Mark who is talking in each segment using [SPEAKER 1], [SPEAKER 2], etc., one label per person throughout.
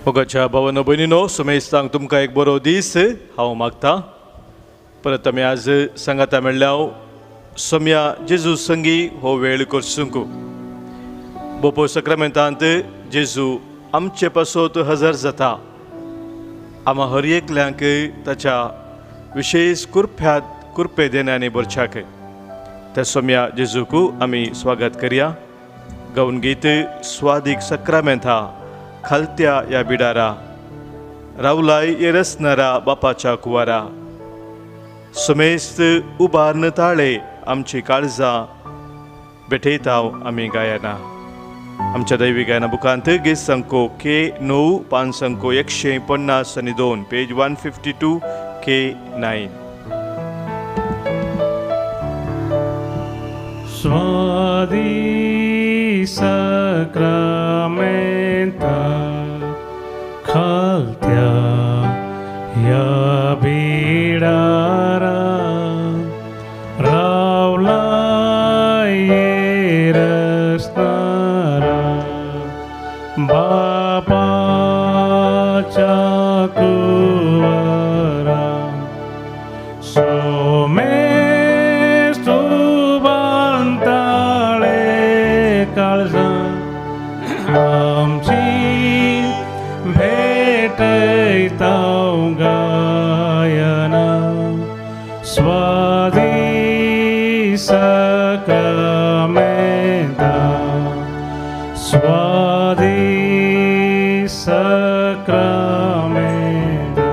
[SPEAKER 1] मोगाच्या भावांनो भयणीनो सुमेस्तांक तुमकां एक बरो दीस हांव मागतां. परत आमी आज सांगाता मेळ्ळ्याव सोम्या जेजू संगी हो वेळ करसूंक. बोपो सक्रामेंतांत जेजू आमचे पासत हजर जाता. आम्हा हर एकल्यांक ताच्या विशेष कुरपे देण्यानी बरच्याक त्या सोम्या जेजूक आमी स्वागत करया. गावन गीत स्वादीक सक्रामेंता खालत्या या बिडारा रावलाय येरसनारा बापाच्या कुवारा सुमेस्त उबारन ताळे आमची काळजां भेटयताव आमी गायना. आमच्या दैवी गायना बुकांत गीत संको K9 पान संको 152 पेज 152 K9.
[SPEAKER 2] स्वादी सक्रामेंता खालत्या या बिडारा रावलाय येरसनारा बापाच्या कुवारा सोमेस्त उबारताळे काळजां आमची भेटयताव गायना. स्वादी सक्रामेंता स्वादी सक्रामेंता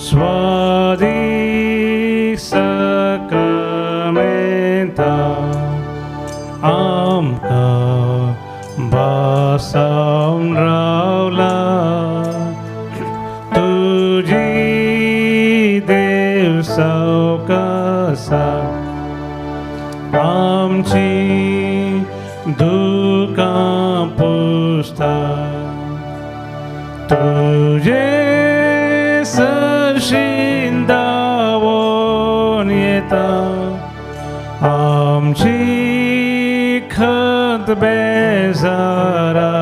[SPEAKER 2] स्वादी सक्रामेंता आमकां बासावन रावला तुजी देव सावकासा आमची दुकां पुसता तुजे सरशीन दावोन येता आमची खंत बेजारा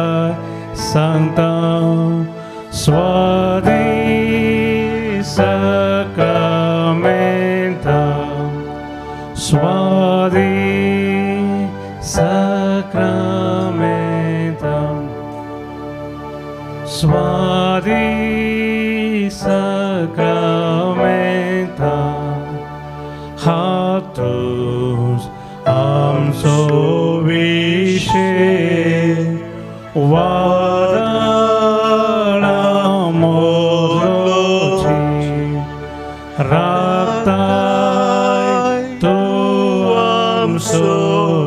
[SPEAKER 2] सांगता. स्वादी सक्रामेंता स्वादी सक्रामेंता स्वादी सक्रामेंता हातूंच आमचो विशेष वादळा मोलोची राखताय तूं आमचो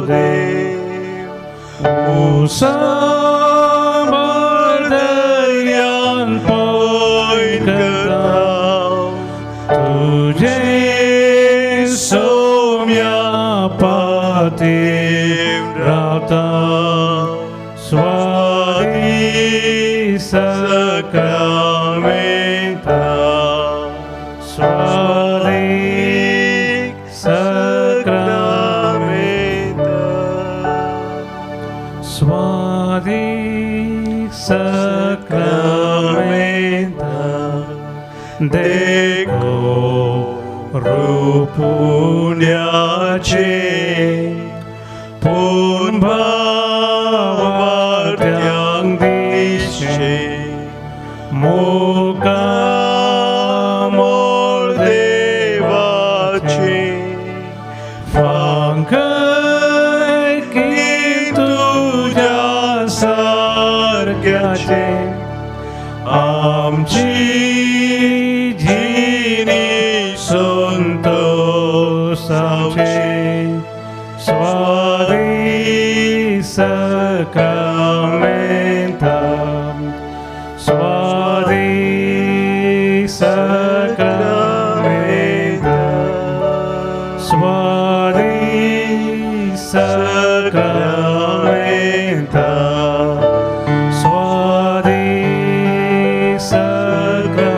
[SPEAKER 2] देव उसांबळ दर्यान पयता तुजे सोम्या पातीर रावता. स्वादी सक्रामेंता स्वादी सक्रामेंता स्वादी सक्रामेंता देखो रूपुण्याचे पूर्ण भावार्थ्यांक दिशे मोकामोळ देवाचे फांकय की तुझ्या सारक्याचे आमची जिणी संतोषाचे. स्वादी सक्रामेंता स्वादी सक्रामेंता स्वादी सक्रामेंता स्वादी सक्रामेंता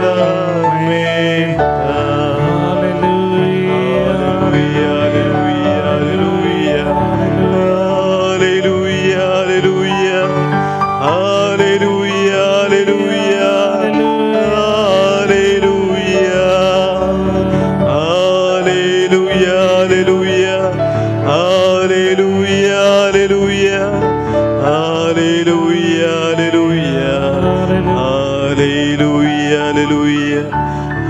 [SPEAKER 1] Hallelujah, hallelujah, hallelujah,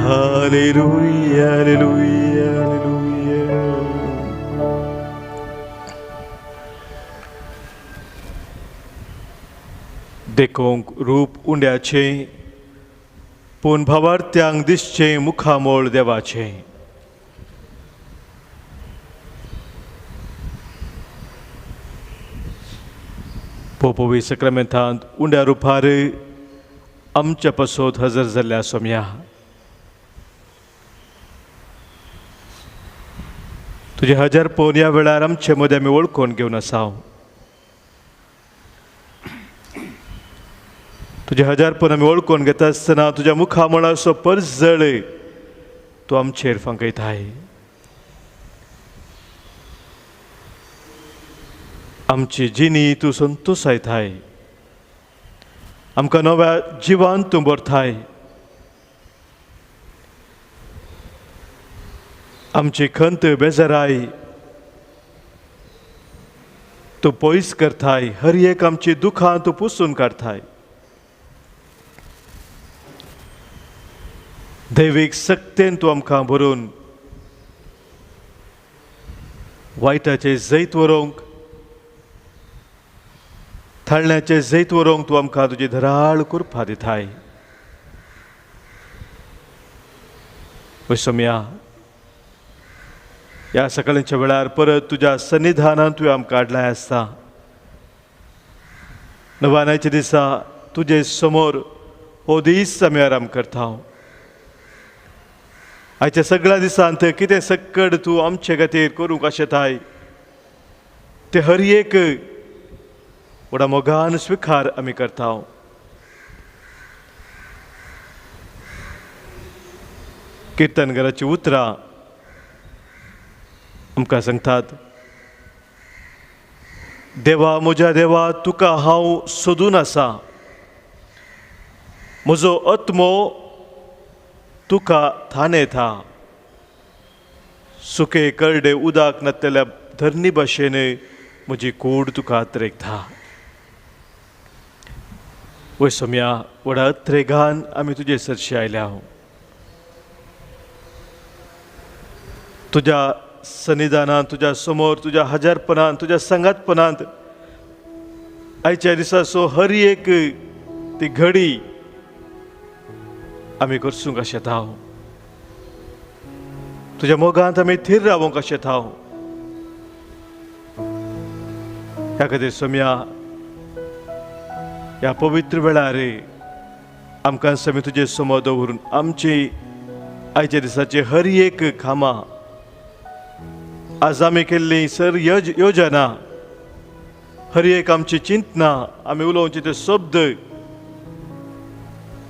[SPEAKER 1] hallelujah, hallelujah. देखोंक रूप उंड्याचे पूण भावार्थ्यांक दिसचे मुखामोळ देवाचे. पोपोवी सक्रामेंतांत उंड्या रुपार आमच्या पासत हजर जाल्ल्या सोम्या तुझे हजर पोवन ह्या वेळार आमचे मदें आमी वळखून घेवन आसाव. तुझे हजारपण आमी वळखून घेता आसतना तुज्या मुखामळाचो परजळ तूं आमचेर फांकयताय. आमची जिणी तूं संतोसायताय. आमकां नव्या जिवान तूं भरताय. आमची खंत बेजाराय तूं पयस करताय. हर एक आमची दुखां तूं पुसून काडताय. दैवीक सक्तेन तूं आमकां भरून वायटाचें जैत व्हरूंक थाळण्याचें जैत व्हरूंक तूं आमकां तुजी धराळ कुरपा दिताय. सोम्या ह्या सकाळच्या वेळार परत तुज्या सन्निधानांत तुवें आमकां हाडलाय आसता. नवानाच्या दिसा तुजे समोर हो दीस आमी आराम करता. आयच्या सगळ्या दिसांत कितें सक्कड तूं आमचे खातीर करूंक आशेताय ते हर एक व्हडा मोगान स्विकार आमी करता. किर्तनकाराची उतरां आमकां सांगतात, देवा म्हज्या देवा तुका हांव सोदून आसा. म्हजो आत्मो तुका थानेता. सुके करडे उदक नतल्या धरणी भाशेन म्हजी कूड तुका अत्रेकता. वय सोम्या व्हडा अत्रेगान आमी तुजे सरशी आयल्या. तुज्या सन्निधानांत तुज्या समोर तुज्या हजारपणांत तुज्या संगातपणांत आयच्या दिसाचो हर एक ती घडी आमी करसूंक आशेता. तुज्या मोगांत आमी थीर रावूंक आशेता. ह्या खातीर सोम्या ह्या पवित्र वेळार आमकां आमी तुजे समोर दवरून आमची आयच्या दिसाची हर एक कामां आज आमी केल्ली सर योजना हर एक आमची चिंतना आमी उलोवचे ते शब्द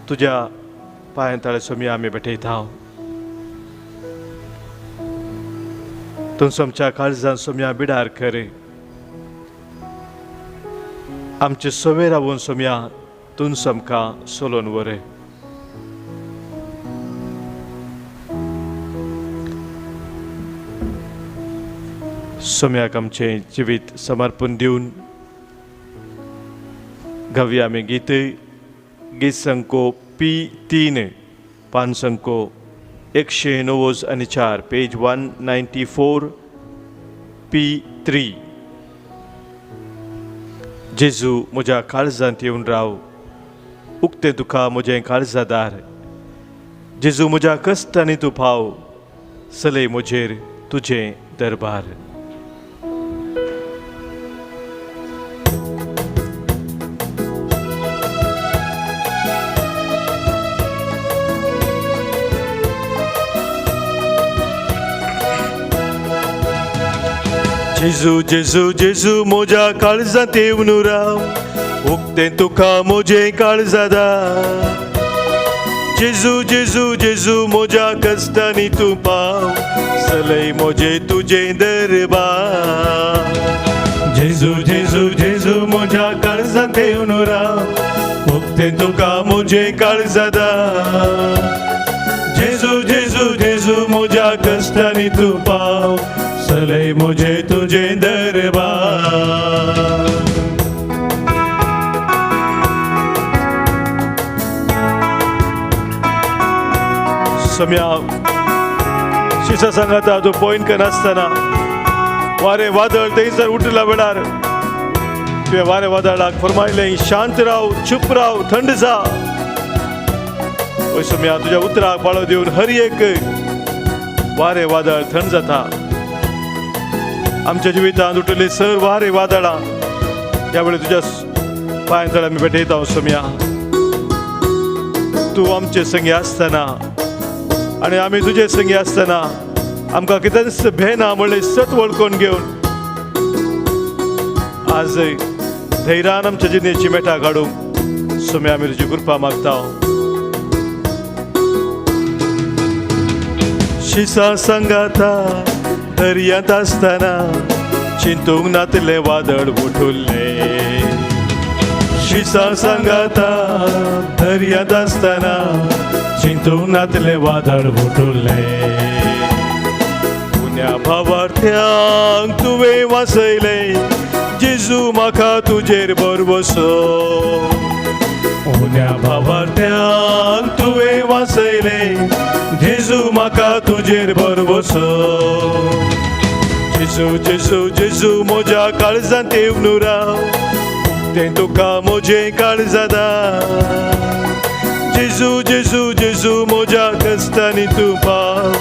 [SPEAKER 1] तुज्या पांयां तळे सोम्या आमी भेटयता. तूं आमच्या काळजान सोम्या बिडार कर. आमचे सवे रावून सोम्या तूं आमकां सोलोवन व्हर. सोम्याक आमचें जिवीत समर्पण दिवन गावया आमी गीत संको P3 पान संको 194 पेज 194 P3. जेजू म्हज्या काळजांत येवन राव. उक्तें तुका म्हजें काळजादार. जेजू म्हज्या कश्टांनी तूं पाव. चलय म्हजेर तुजें दरबार. जेजू जेजू जेजू म्हज्या काळजांत येवन राव. उक्तें तुका म्हजें काळजादार. जेजू जेजू जेजू म्हज्या कश्टांनी तूं पाव. चलय म्हजें तुजें दरबार. जेजू जेजू जेजू म्हज्या काळजांत येवन राव. उक्तें तुका म्हजें काळजादार. जेजू जेजू जेजू म्हज्या कश्टांनी तूं पाव. चलय म्हजें तुजें दरबार. सोम्या शिसा सांगाता तू पॉइंट करनासतना वारे वादळ थंयसर उठला वेळार तुवें वारे वादळाक फरमायलें शांत राव, चुप राव, थंड जा. पळय सोम्या तुज्या उतराक पाळो दिवन हर एक वारे वादळ थंड जाता. आमच्या जिवितांत उठले सर वारे वादळां ह्या वेळी तुज्या पांय तळ आमी भेटयता सोम्या. तूं आमचे संगी आसतना आनी आमी तुजे संगी आसतना आमकां कितेंच भेना म्हणलें सत वळखून घेवन आज धैर्यान आमच्या जिणेची मेटा काडूंक सोम्या आमी तुजी कृपा मागता. शिसा सांगाता दर्यांत आसतना चिंतूंक नातलें वादळ उठुल्लें. शिसा सांगाता दर्यांत आसतना चिंतूंक नातलें वादळ उठुल्लें. पुण्या भावार्थ्यांक तुवें वाचयलें जेजू म्हाका तुजेर बरवसो. पुण्या भावार्थ्यांक तुवें वाचयलें जेजू म्हाका तुजेर बरवसो. जेजू जेजू जेजू म्हज्या काळजांत येवन राव तें तुका म्हजें काळजादा. जेजू जेजू जेजू म्हज्या कश्टांनी तूं पाव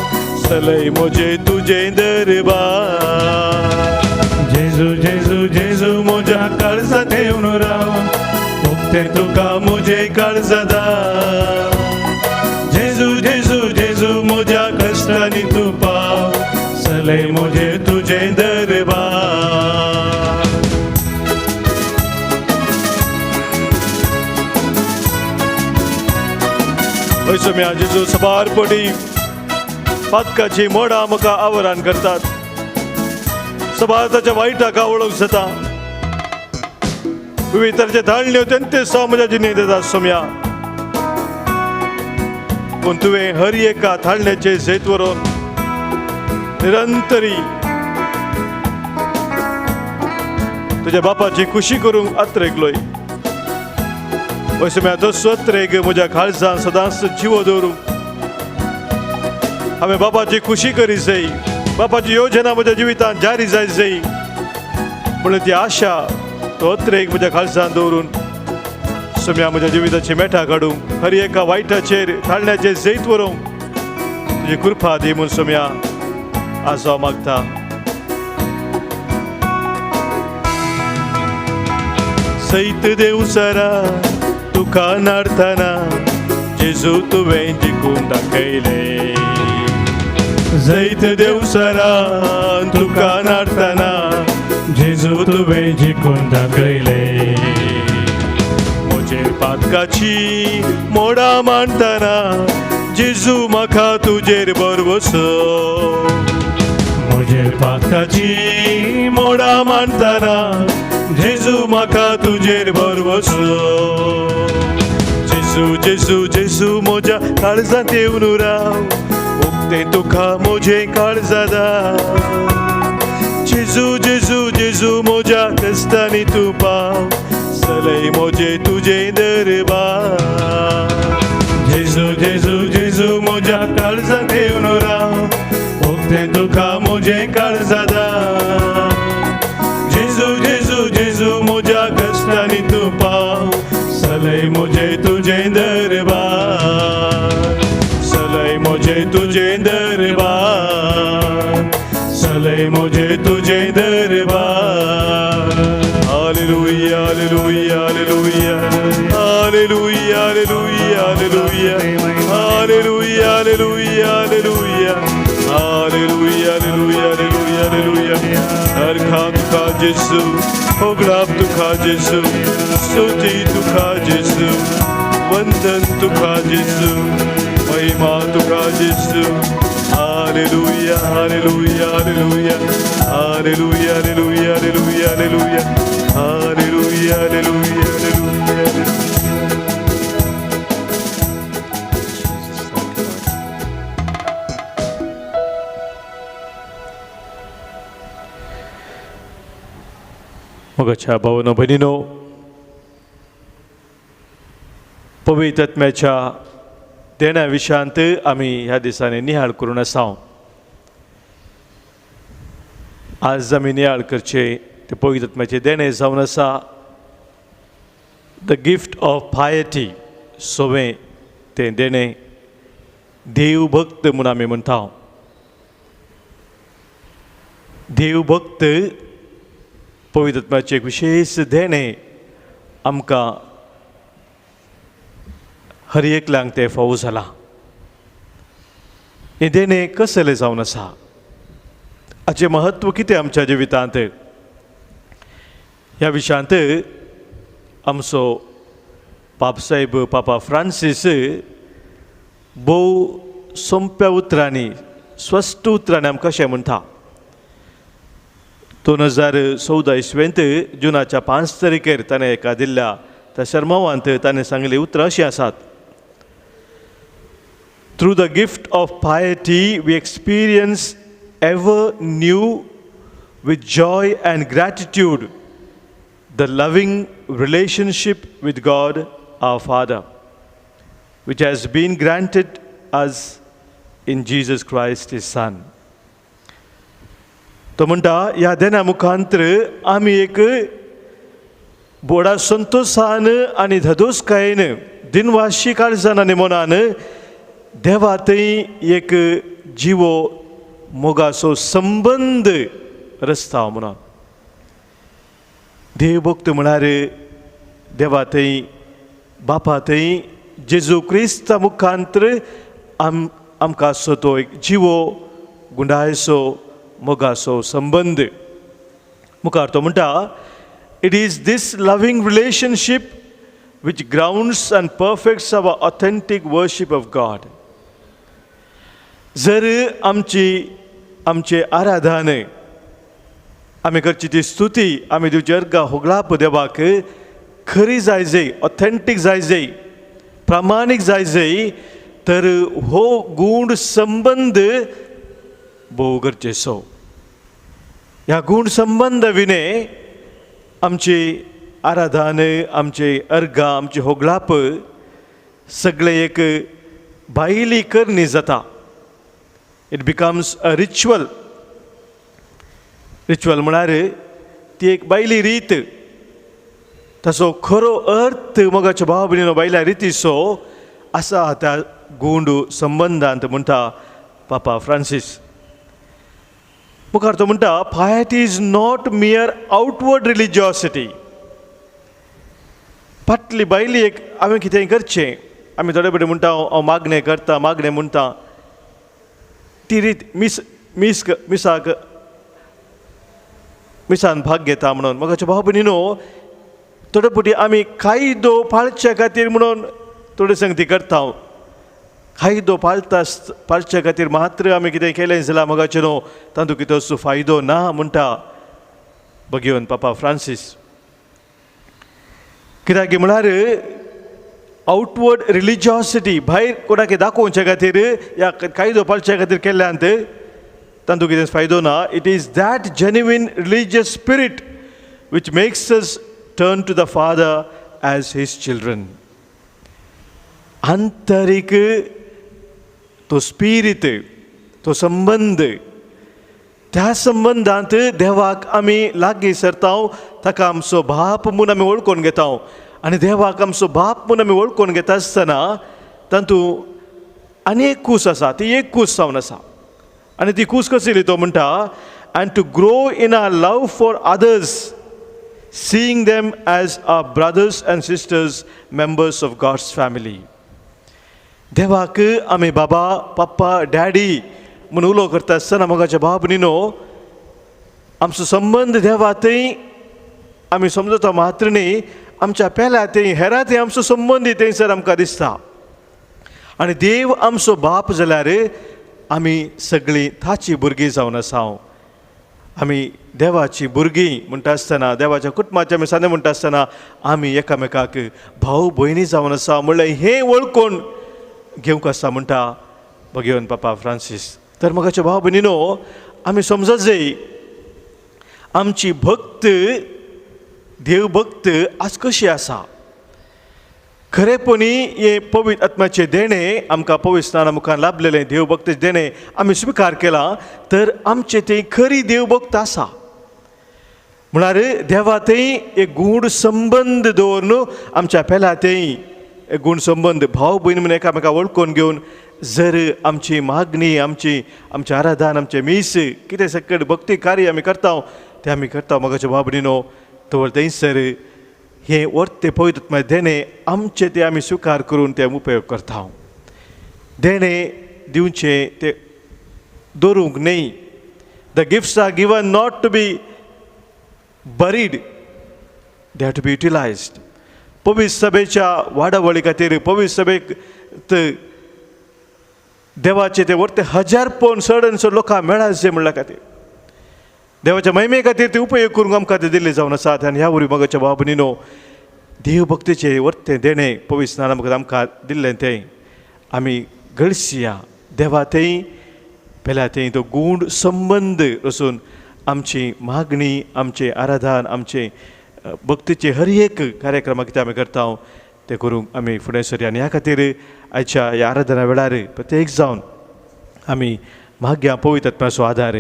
[SPEAKER 1] चलय म्हजें तुजें दरबार. जेजू जेजू जेजू म्हज्या काळजांत येवन राव तें तुका म्हजें काळजादा. जेजू जेजू जेजू म्हज्या कश्टांनी तूं पाव चलय म्हजें तुजें दरबार. पळय सोम्या जेजू सबारपणी पातकाची मोडां म्हाका आवरान करतात. सबारताच्या वायटाक वळख जाता. विविध तरेचे धाडण्यो तेंते सो म्हज्या जिणेंत येतात सोम्या. पूण तुवें हर एका धाडण्याचे जैत व्हरून निरंतरी तुज्या बापाची खुशी करूंक आत्रेगलोय. पळय सोम्या तो स्वत्रेग म्हज्या काळजांत सदांच जिवो दवरूंक हांवें बापाची खुशी करी जाय. बापाची योजना म्हज्या जिवितांत जारी जाय जाय म्हणून ती आशा तो अत्रेक म्हज्या काळजांत दवरून सोम्या म्हज्या जिविताची मेठा काडूंक हर एका वायटाचेर धाडण्याचे जैत व्हरूंक तुजी कृपा दी म्हूण सोम्या आज हांव मागता. सैत देव सरा तुका नाडतना जेजू तुवें जिखून दाखयलें. जैत देव सरा तुका नाडतना जेजू तुवें जिखून दाखयलें. म्हजेर पातकाची मोडां मांडतना जेजू म्हाका तुजेर बरवसो. म्हजेर पातकाची मोडां मांडतना जेजू म्हाका तुजेर बरवसो. जेजू जेजू जेजू म्हज्या काळजांत येवन राव तें तुका म्हजें काळजादा. जेजू जेजू जेजू म्हज्या कश्टांनी तूं पाव चलय म्हजें तुजें दरबार. जेजू जेजू जेजू म्हज्या काळजांत येवन राव तें तुका म्हजें काळजादा. जेजू जेजू जेजू म्हज्या कश्टांनी तूं पाव चलय म्हजें तुजें दरबार. चलय म्हजें तुजें दरबार. चलय म्हजें तुजें दरबार. Hallelujah hallelujah hallelujah hallelujah hallelujah hallelujah hallelujah hallelujah hallelujah hallelujah hallelujah hallelujah hallelujah. हर खाम तुका जेजू होगळाप तुका जेजू स्तुती तुका जेजू वंदन तुका जेजू महिमा तुका जेजू. Hallelujah hallelujah hallelujah hallelujah hallelujah hallelujah hallelujah hallelujah hallelujah hallelujah. मोगाच्या भावांनो भयणीनो, पवित्र आत्म्याच्या देण्या विशयांत आमी ह्या दिसांनी नियाळ करून आसा. आज आमी नियाळ करचे ते पवित्र आत्म्याचे देणे जावन आसा द गिफ्ट ऑफ पायटी. सोवें तें देणें देव भक्त म्हूण आमी म्हणटा. देव भक्त पवित्र आत्म्याचे एक विशेष देणें आमकां हर एकल्यांक तें फावो जाला. हें देणें कसलें जावन आसा, हाचें महत्व कितें आमच्या जिवितांत, ह्या विशयांत आमचो पापसाहेब पापा फ्रांसीस भोव सोंप्या उतरांनी स्पश्ट उतरांनी आमकां अशें म्हणटा. 2014 इसवेंत जुनाच्या 5 तारखेर ताणें एका दिल्ल्या त्या शर्मावांत ताणें सांगलें उतरां अशीं आसात. Through the gift of piety we experience ever new with joy and gratitude the loving relationship with God our Father, which has been granted us in Jesus Christ His Son. तो म्हणटा ह्या देण्या मुखांतर आमी एक बोडा संतोषान आनी धदोसकायेन दिनवाशी काळजान आनी मनान देवा थंय एक जिवो मोगाचो संबंद रचता म्हणून. देव भक्त म्हळ्यार देवा थंय बापा थंय जेजू क्रिस्ता मुखांतर आमकां असो तो एक जिवो गुंडायचो मोगाचो संबंद. मुखार तो म्हणटा it is this loving relationship which grounds and perfects our authentic worship of God. जर आमचे आराधन आमी करची ती स्तुती आमी दिवची अर्गा होगळाप देवाक खरी जाय जाय, ऑथेंटीक जाय जाय, प्रामाणीक जाय जाय, तर हो गूढ संबंध भोव गरजेचो. ह्या गूढ संबंध विने आमची आराधन, आमचे अर्गा, आमचे होगळाप सगळे एक भायली करणी जाता. It becomes a ritual. Ritual म्हळ्यार ती एक भायली रीत. ताचो खरो अर्थ मोगाच्या भाव भयणीनो भायल्या रितीचो आसा त्या गूढ संबंधांत म्हणटा पापा फ्रांसीस. मुखार तो म्हणटा piety is not mere outward religiosity. फाटली भायली एक हांवें कितेंय करचें, आमी थोडे कडेन म्हणटा हांव मागणें करता, मागणें म्हणटा, ती रीत मिसान भाग घेता म्हणून. मोगाच्या भाव भयणीनो थोडे फावटी आमी कायदो पाळचे खातीर म्हणून थोडे संगती करता. कायदो पाळचे खातीर मात्र आमी कितें केलें जाल्यार मोगाचें न्हू तातूंत कितें असो फायदो ना म्हणटा भगवान पापा फ्रांसीस. कित्याक म्हळ्यार आउटवर्ड रिलिजियोसिटी भायर कोणाक दाखोवचे खातीर या कायदो पाळचे खातीर केल्ल्यांत तातूंत कितें फायदो ना. It is that genuine religious spirit which makes us turn to the father as his children. आंतरीक तो स्पिरीट, तो संबंध, त्या संबंधांत देवाक आमी लागीं सरता, ताका आमचो बाप म्हूण आमी वळखून घेता. आनी देवाक आमचो बाप म्हूण आमी वळखून घेता आसतना तातूंत आनी एक कूस आसा, ती एक कूस जावन आसा. आनी ती कूस कसली तो म्हणटा and to grow in our love for others, seeing them as our brothers and sisters, members of God's family. देवाक आमी बाबा, पप्पा, डॅडी म्हणून उलो करता आसतना मोगाच्या भाव भयणीनो आमचो संबंध देवा थंय आमी समजता मात्र न्ही, आमच्या पेल्या थंय हेरां थंय आमचो संबंद थंयसर आमकां दिसता. आनी देव आमचो बाप जाल्यार आमी सगळीं ताची भुरगीं जावन आसा. आमी देवाची भुरगीं म्हणटा आसतना, देवाच्या कुटुंबाचे आमी सादें म्हणटा आसतना आमी एकामेकाक भाव भयणी जावन आसा म्हणल्यार हें वळखून घेवंक आसता म्हणटा भगवान पापा फ्रांसीस. तर मोगाच्या भाव भयणीनो आमी समजत जाय आमची भक्त, देव भक्त आज कशी आसा. खरेपणी हे पवित्र आत्म्याचे देणे आमकां पवित्र स्नाना मुखार लाभलेले देवभक्तीचे देणे आमी स्विकार केला तर आमचे ते खरी देवभक्त आसा. म्हळ्यार देवा थंय एक गूढ संबंद दवरून आमच्या पेला थंय एक गूढ संबंद भाव भयण म्हणून एकामेका वळखून घेवन जर आमची मागणी आमचे आराधन आमचे मीस कितें सकट भक्ती कार्य आमी करता तें आमी करता मोगाच्या भाव भयणीनो. तर थंयसर हे वर्ते पवित्र आत्म्याचे देणे आमचे ते आमी स्विकार करून ते उपयोग करता. देणे दिवचे ते दवरूंक न्ही. The gifts are given not to be buried, they have to be utilised. पवित्र सभेच्या वाडावळी खातीर पवित्र सभेक देवाचे ते वर्ते हजारपण चड लोकांक मेळा जे म्हणल्या खातीर देवाच्या महिमे खातीर ते उपयोग करूंक आमकां ते दिल्ले जावन आसात. आनी ह्या वरी मोगाच्या भाव भयणीनो देव भक्तीचे वर्ते देणे पवित्र स्नाना मुखार आमकां दिल्लें तें आमी घडसिया. देवा थंय पेल्या थंय तो गूढ संबंद वचून आमची मागणी आमचे आराधन आमचे भक्तीचे हर एक कार्यक्रम कितें आमी करता ते करूंक आमी फुडें सरया. आनी ह्या खातीर आयच्या ह्या आराधना वेळार प्रत्येक जावन आमी मागया पवित्र आत्म्याचो आदार.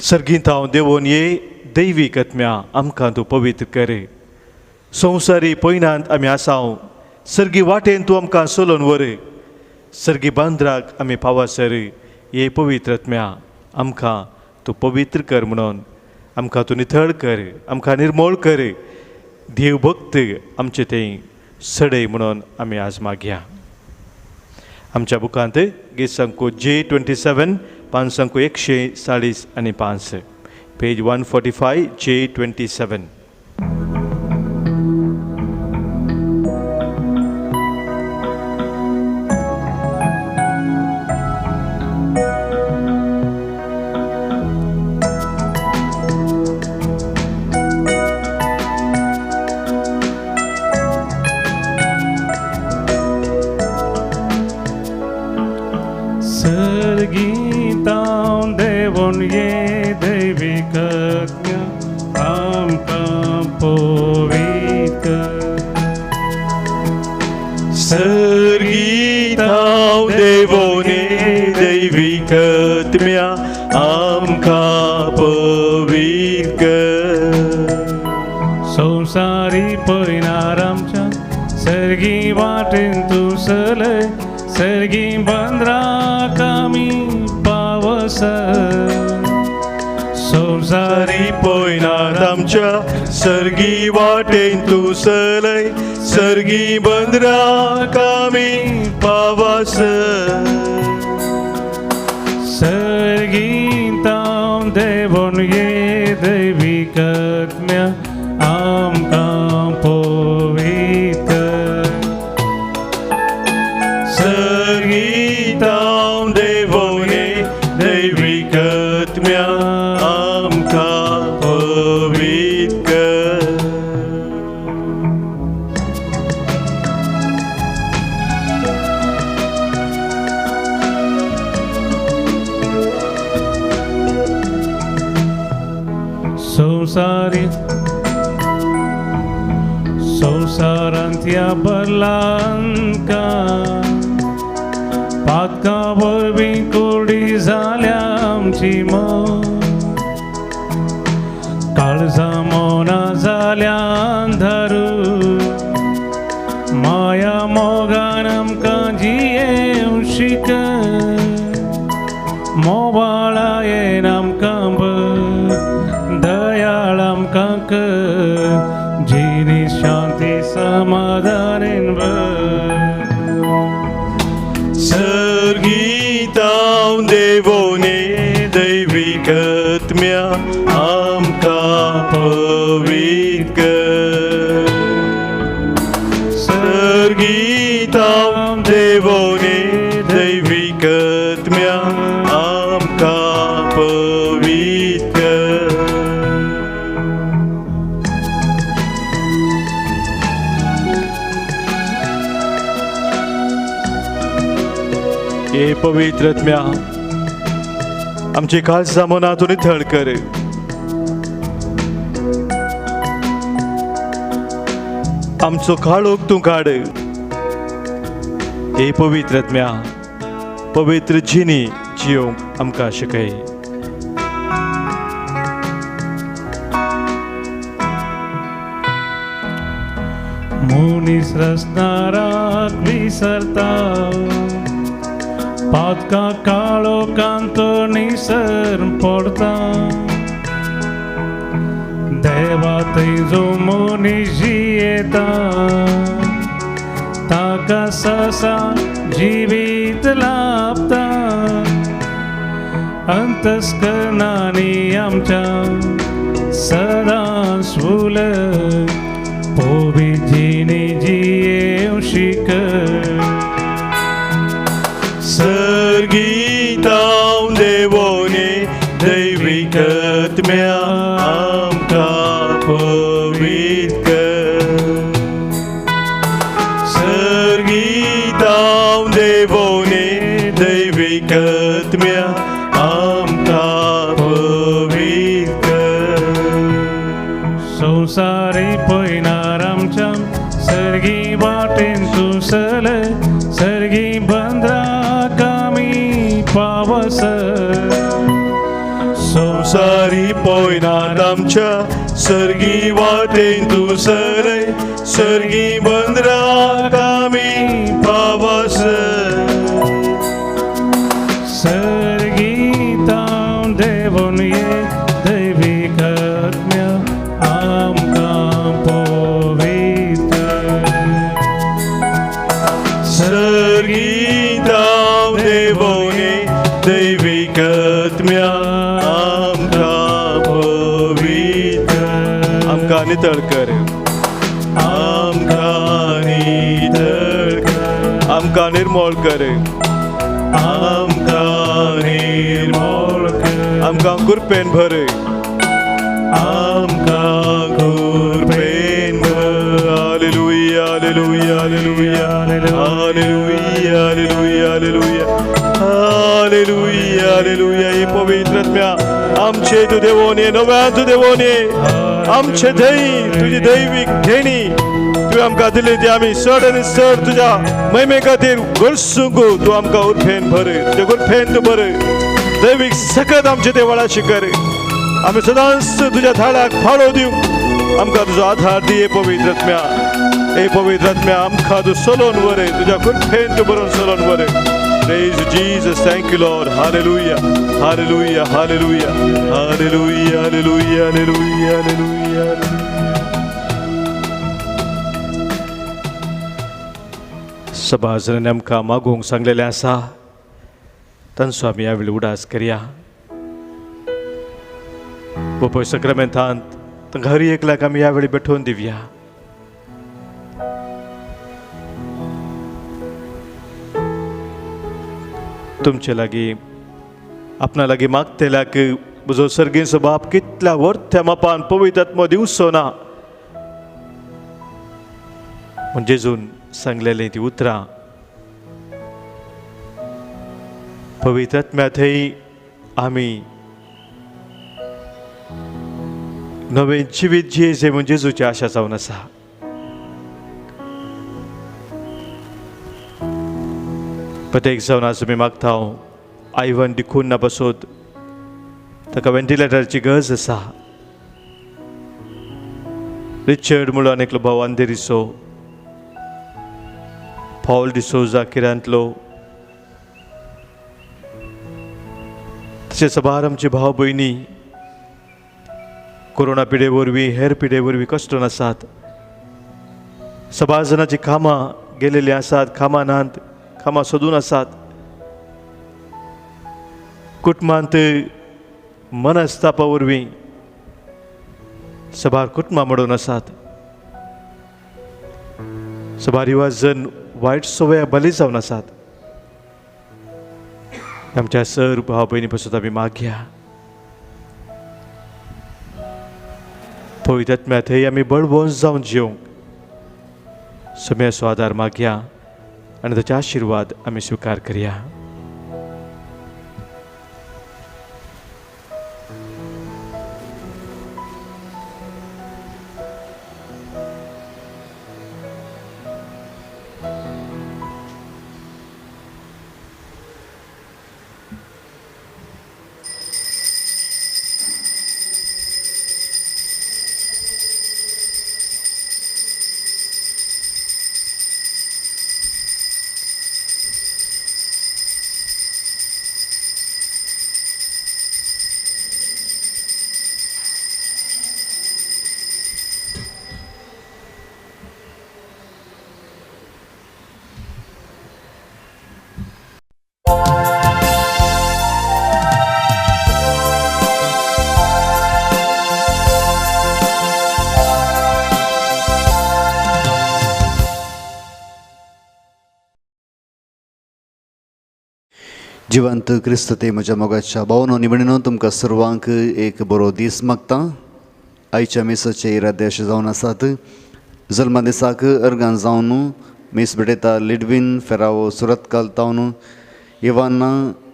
[SPEAKER 1] सर्गींत हांव देवोन ये दैवीक आत्म्या आमकां तूं पवित्र कर. संवसारी पयनांत आमी आसाव सर्गी वाटेन तूं आमकां चलोवन व्हर. सर्गी बांद्राक आमी पावासर ये पवित्र आत्म्या आमकां तूं पवित्र कर म्हणून आमकां तूं नितळ कर आमकां निर्मळ कर. देवभक्त आमचे तें सडय म्हणून आमी आज मागया. आमच्या बुकांत गीत संख्या J27 पान संख्या 140 पेज 145 J27.
[SPEAKER 2] सर्गीतां देवोन ये दैवीक आत्म्या आमकां पवित्र.
[SPEAKER 1] सर्गीत हांव देवोन ये दैवीक आत्म्या आमकां पवित्र.
[SPEAKER 2] संवसारी पयनार आमच्या सर्गी वाटेन तूं चलय. सर्गी बंदराक आमी पावस.
[SPEAKER 1] संवसारी पयनात आमच्या सर्गी वाटेन तूं चलय. सर्गी बंदराक आमी पावस.
[SPEAKER 2] सर्गींत हांव देवोन ये दैवीक आत्म्या आमकां पवित्र.
[SPEAKER 1] सर्गीत हांव देवोन ये दैवीक आत्म्या आमकां पवित्र.
[SPEAKER 2] संवसारांतल्या बदलांका पातकां वरवीं कोरडी जाल्या आमची मन. काळजां मोना जाल्या अंधारू. माया मोगान आमकां जियेवंक शिक. मोबाळायेन आमकां दयाळ आमकां कर. जिनी शांती समाधानेन
[SPEAKER 1] सर्गीत हांव देवोन ये दैवीक आत्म्या आमकां पवित्र. सर्गीत हांव देवोन ये दैवीक आत्म्या आमकां पवित्र. हे पवित्र आत्म्या आमची काळजां मनां तूं नितळ कर. आमचो काळोख तूं काड. हे पवित्र आत्म्या, पवित्र जिणी जियोंक आमकां शिकय.
[SPEAKER 2] मनीस रचणाराक विसरता, पातका काळोखांत निसर पडता. देवा थंय जो मनीस जियेता, ताका ससा जिवीत लाभता. अंतस्करणांनी आमच्या सदांच उलट पवित्र जिये शिक.
[SPEAKER 1] सर्गीतां देवोने दैविक आत्म्या आमकां पवित्र कर. सर्गीतां देवोने दैविक आत्म्या आमकां पवित्र कर.
[SPEAKER 2] संसारी पयनार आमच्या सर्गी वाटेन तूं चल. सर्गी बंदराक आमी पावस.
[SPEAKER 1] संसारी पयनात आमच्या सर्गी वाटेन तूं सरय. सर्गी बंदराक आमी पावस.
[SPEAKER 2] सर्गीतां देवोन ये दैविक आत्म्या आमकां पवित्र.
[SPEAKER 1] सर्गीतां देवोने दैविक आत्म्या आमकां पवित्र. आमकां नितळ कर. आमकां नितळ कर. आमकां निर्मळ कर. आमकां निर्मळ कर. आमकां कृपेन भर. आमकां कृपेन भर. Hallelujah hallelujah hallelujah hallelujah hallelujah hallelujah hallelujah hallelujah. हे पवित्र आत्म्या आमचे तूं देवोन ये. नव्यान तूं देवोन ये. आमचे धई तुजी दैवीक देणी तुवें आमकां दिली ती आमी चड आनी चड तुज्या महिमे खातीर गरजूंक तूं आमकां उर्फेन भर. तुज्या गुरफेन तूं भर. दैवीक सकत आमचे देवळाशी कर. आमी सदांच तुज्या थाळाक फाळो दिवंक आमकां तुजो आधार दी. हे पवित्र आत्म्या, हे पवित्र आत्म्या आमकां तूं चलोवन व्हर. तुज्या गुरफेन तूं बरोवन चलोवन व्हर. Praise Jesus, thank you Lord, hallelujah, hallelujah, hallelujah, hallelujah, hallelujah, hallelujah, hallelujah. सभाजनांनी आमकां मागोवंक सांगलेलें आसा, तांचो आमी ह्या वेळी उडास करया. पळय सक्रामेंतांत तांकां हर एकल्याक आमी ह्या वेळी बेठोवन दिवया. तुमचे लागीं आपणा लागीं मागतेल्याक म्हजो सर्गेचो बाप कितल्या वर्थ्या मापान पवित्र आत्मो दिवचो ना म्हण जेजून सांगलेलीं ती उतरां पवित्र आत्म्या थंय आमी नवें जिवीत जियेचें म्हण जेजूची आशा जावन आसा. प्रत्येक जावन आज मी मागता हांव आयवन दिखून ना बसोत ताका वेंटिलेटराची गरज आसा. रिचर्ड म्हणून आनी एकलो भाव अंधेरीचो, पॉल डिसोजा किरांतलो, तशेंच साबार आमचे भाव भयणी कोरोना पिडे वरवीं हेर पिडे वरवीं कश्टान आसात. साबार जाणांची कामां गेलेलीं आसात, कामां नात, कामां सोदून आसात. कुटुंबांत मनस्तापा वरवीं साबार कुटुंबां मडून आसात. साबार युवाज जन वायट सवया बली जावन आसात. आमच्या सर भाव भयणी पासून आमी मागया पवित्र आत्म्या थंय आमी बळबोस जावन जिवंक समेचो आदार मागया आनी ताचे आशिर्वाद आमी स्विकार करया.
[SPEAKER 3] जिवंत क्रिस्त ते म्हज्या मोगाच्या भावनो निवडीनो तुमकां सर्वांक एक बरो दीस मागतां. आयच्या मिसाचे इरादे अशे जावन आसात. जल्मा दिसाक अर्गां जावन मीस भेटयता लिडवीन फेरावो सुरतकाल तावन इवाना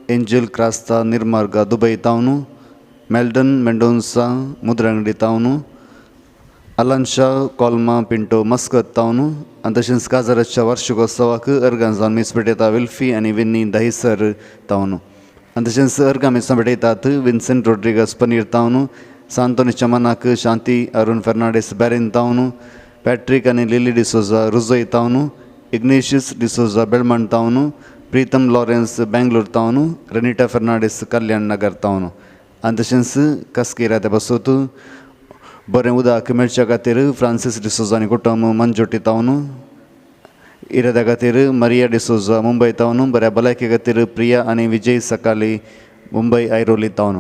[SPEAKER 3] एंजल क्रास्ता निर्मार्गा दुबय तावन मेल्डन मेंडोन्सा मुद्रांगडी तावन अलान्शा कोल्मा पिंटो मस्कत तावन आनी तशेंच काजाराच्या वार्षिकोत्सवाक अर्गां जावन मीस भेटयता विल्फी आनी विन्नी दहिसर तावन आनी तशेंच अर्गां मिसां भेटयतात विन्सेंट रोड्रिगस पनीर तावन सांतोनीच्या मनाक शांती अरुण फेर्नांडीस बॅरिन तावन पॅट्रीक आनी लिली डिसोजा रुजय तावन इग्नेशियस डिसोजा बेळमण तावन प्रीतम लॉरेन्स बेंगलोर तावन रेनिटा फेर्नांडीस कल्याण नगर तावन आनी तशेंच कस्केरा ते बसोत बरें उदक मेळच्या खातीर फ्रांसीस डिसोजा आनी कुटुंब मंजोटी तावन इराद्या खातीर मारिया डिसोजा मुंबय तावन बऱ्या भलायके खातीर प्रिया आनी विजय सकाळी मुंबय ऐरोली तावन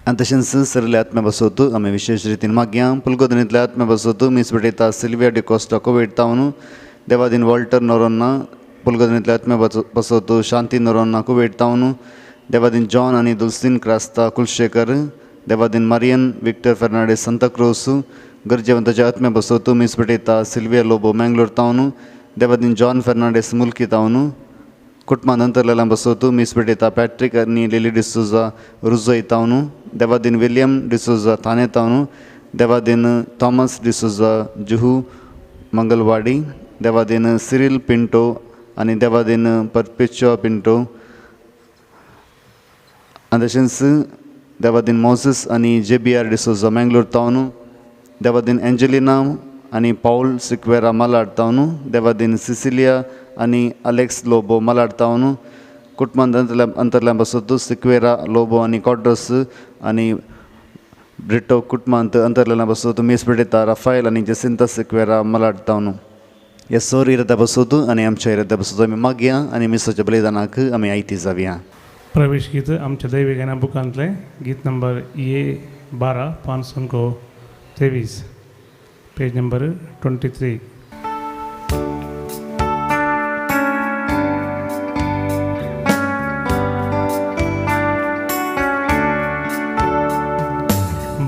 [SPEAKER 3] आनी तशेंच सरले आत्म्या बसोत आमी विशेष रितीन मागया. पुलगोदनींतल्या आत्म्या बसोत मीस भेटयता सिल्विया डिकोस्टा कोवीड तावन देवादीन वॉल्टर नोरोन्ना पुलगोदनींतल्या आत्म्या बसोत शांती नोरोन्ना कुवेट तावन देवादीन जॉन आनी दुल्सीन क्रास्ता कुलशेकर देवादीन मारियन विक्टर फेर्नांडीस सांताक्रूज गरजेवंताच्या आत्म्या बसोत मीस भेटयता सिल्विया लोबो मँगलोर तावन देवादीन जॉन फेर्नांडीस मुल्की तावन कुटुंबान अंतरलेला बसोत मीस भेटयता पॅट्रीक आनी लिली डिसोजा रुजय तावन देवादीन विलियम डिसोजा थाने तावन देवादीन थॉमस डिसोजा जुहू मंगलवाडी देवादीन सिरिल पिंटो आनी देवादीन परपेच्युआ पिंटो आनी तशेंच देवादीन मोसेस आनी JBR डिसोजा मँगलोर तावन देवादीन एंजेलिना आनी पाऊल सिक्वेरा मालाड तावन देवादीन सिसिलिया आनी अलेक्स लोबो मालाड तावन कुटुंबान अंतरल्या बसोत सिक्वेरा लोबो आनी कॉड्रस आनी ब्रिटो कुटुंबांत अंतरलेल्या बसोत मीस भेटयता राफायल आनी जेसिंता सिक्वेरा मालाड तावन ह्या सर इराद्या बसोत आनी आमच्या इराद्या बसोत आमी मागया आनी मिसाच्या बलिदानाक आमी आयती जावया.
[SPEAKER 2] प्रवेश गीत आमच्या दैवी गाना बुकांतले गीत नंबर E12 523 पेज नंबर 23.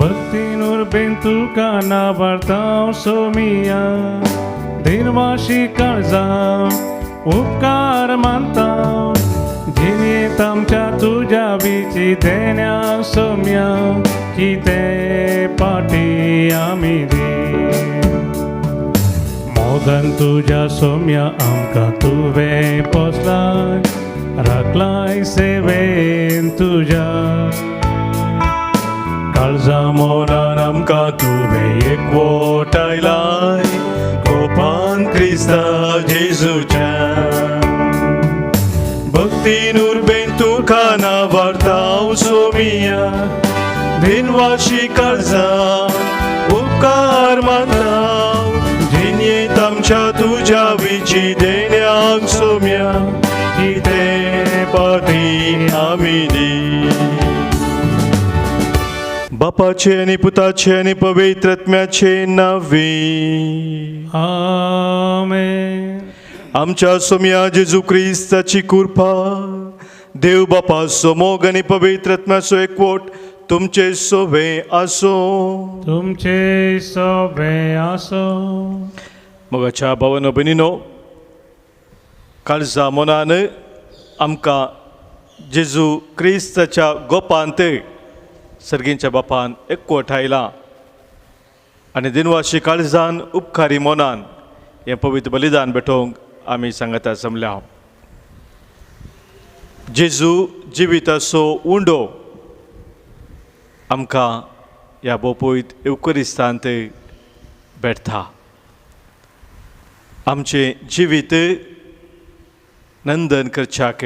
[SPEAKER 2] भक्तीनूर बेंतू काना वार्ताव सोमिया दिनवाशी काळजा उपकार मानता जिणेत आमच्या तुझ्या विची देण्या सोम्या किते पाटी आमी दे मोदन तुझ्या सोम्या आमकां तुवें पोसलाय राखलाय सेवेन तुझ्या काळजा मोलान आमकां तुवें एकवटायलाय कोपान क्रिस्ता जेजूच्या भक्तीनूर बेंतूर खाना वार्ताव सोमिया दिनवाशी काळजा उपकार मानताव जिणेत आमच्या तुझ्या विची देण्याक सोम्या कितें पाटी आमी दी. बापाचे आनी पुताचे आनी पवित्र आत्म्याचे नांवे आमेन.
[SPEAKER 1] आमच्या सोम्या जेजू क्रिस्ताची कृपा देव बापाचो मोग आनी पवित्र आत्म्याचो एकवट तुमचे सोबे आसो.
[SPEAKER 2] तुमचे सोबे आसो.
[SPEAKER 1] मोगाच्या भावानो भयणीनो, काळजा मोनान आमकां जेजू क्रिस्ताच्या गोपांत सर्गींच्या बापान एकवट आयला आनी दिनवाशी काळजान उपकारी मोनान हें पवित्र बलिदान भेटोवंक आमी सांगता जमल्या. जेजू जिविताचो उंडो आमकां ह्या बोपोयत एवकरिस्तांत भेटता. आमचें जिवीत नंदन करच्याक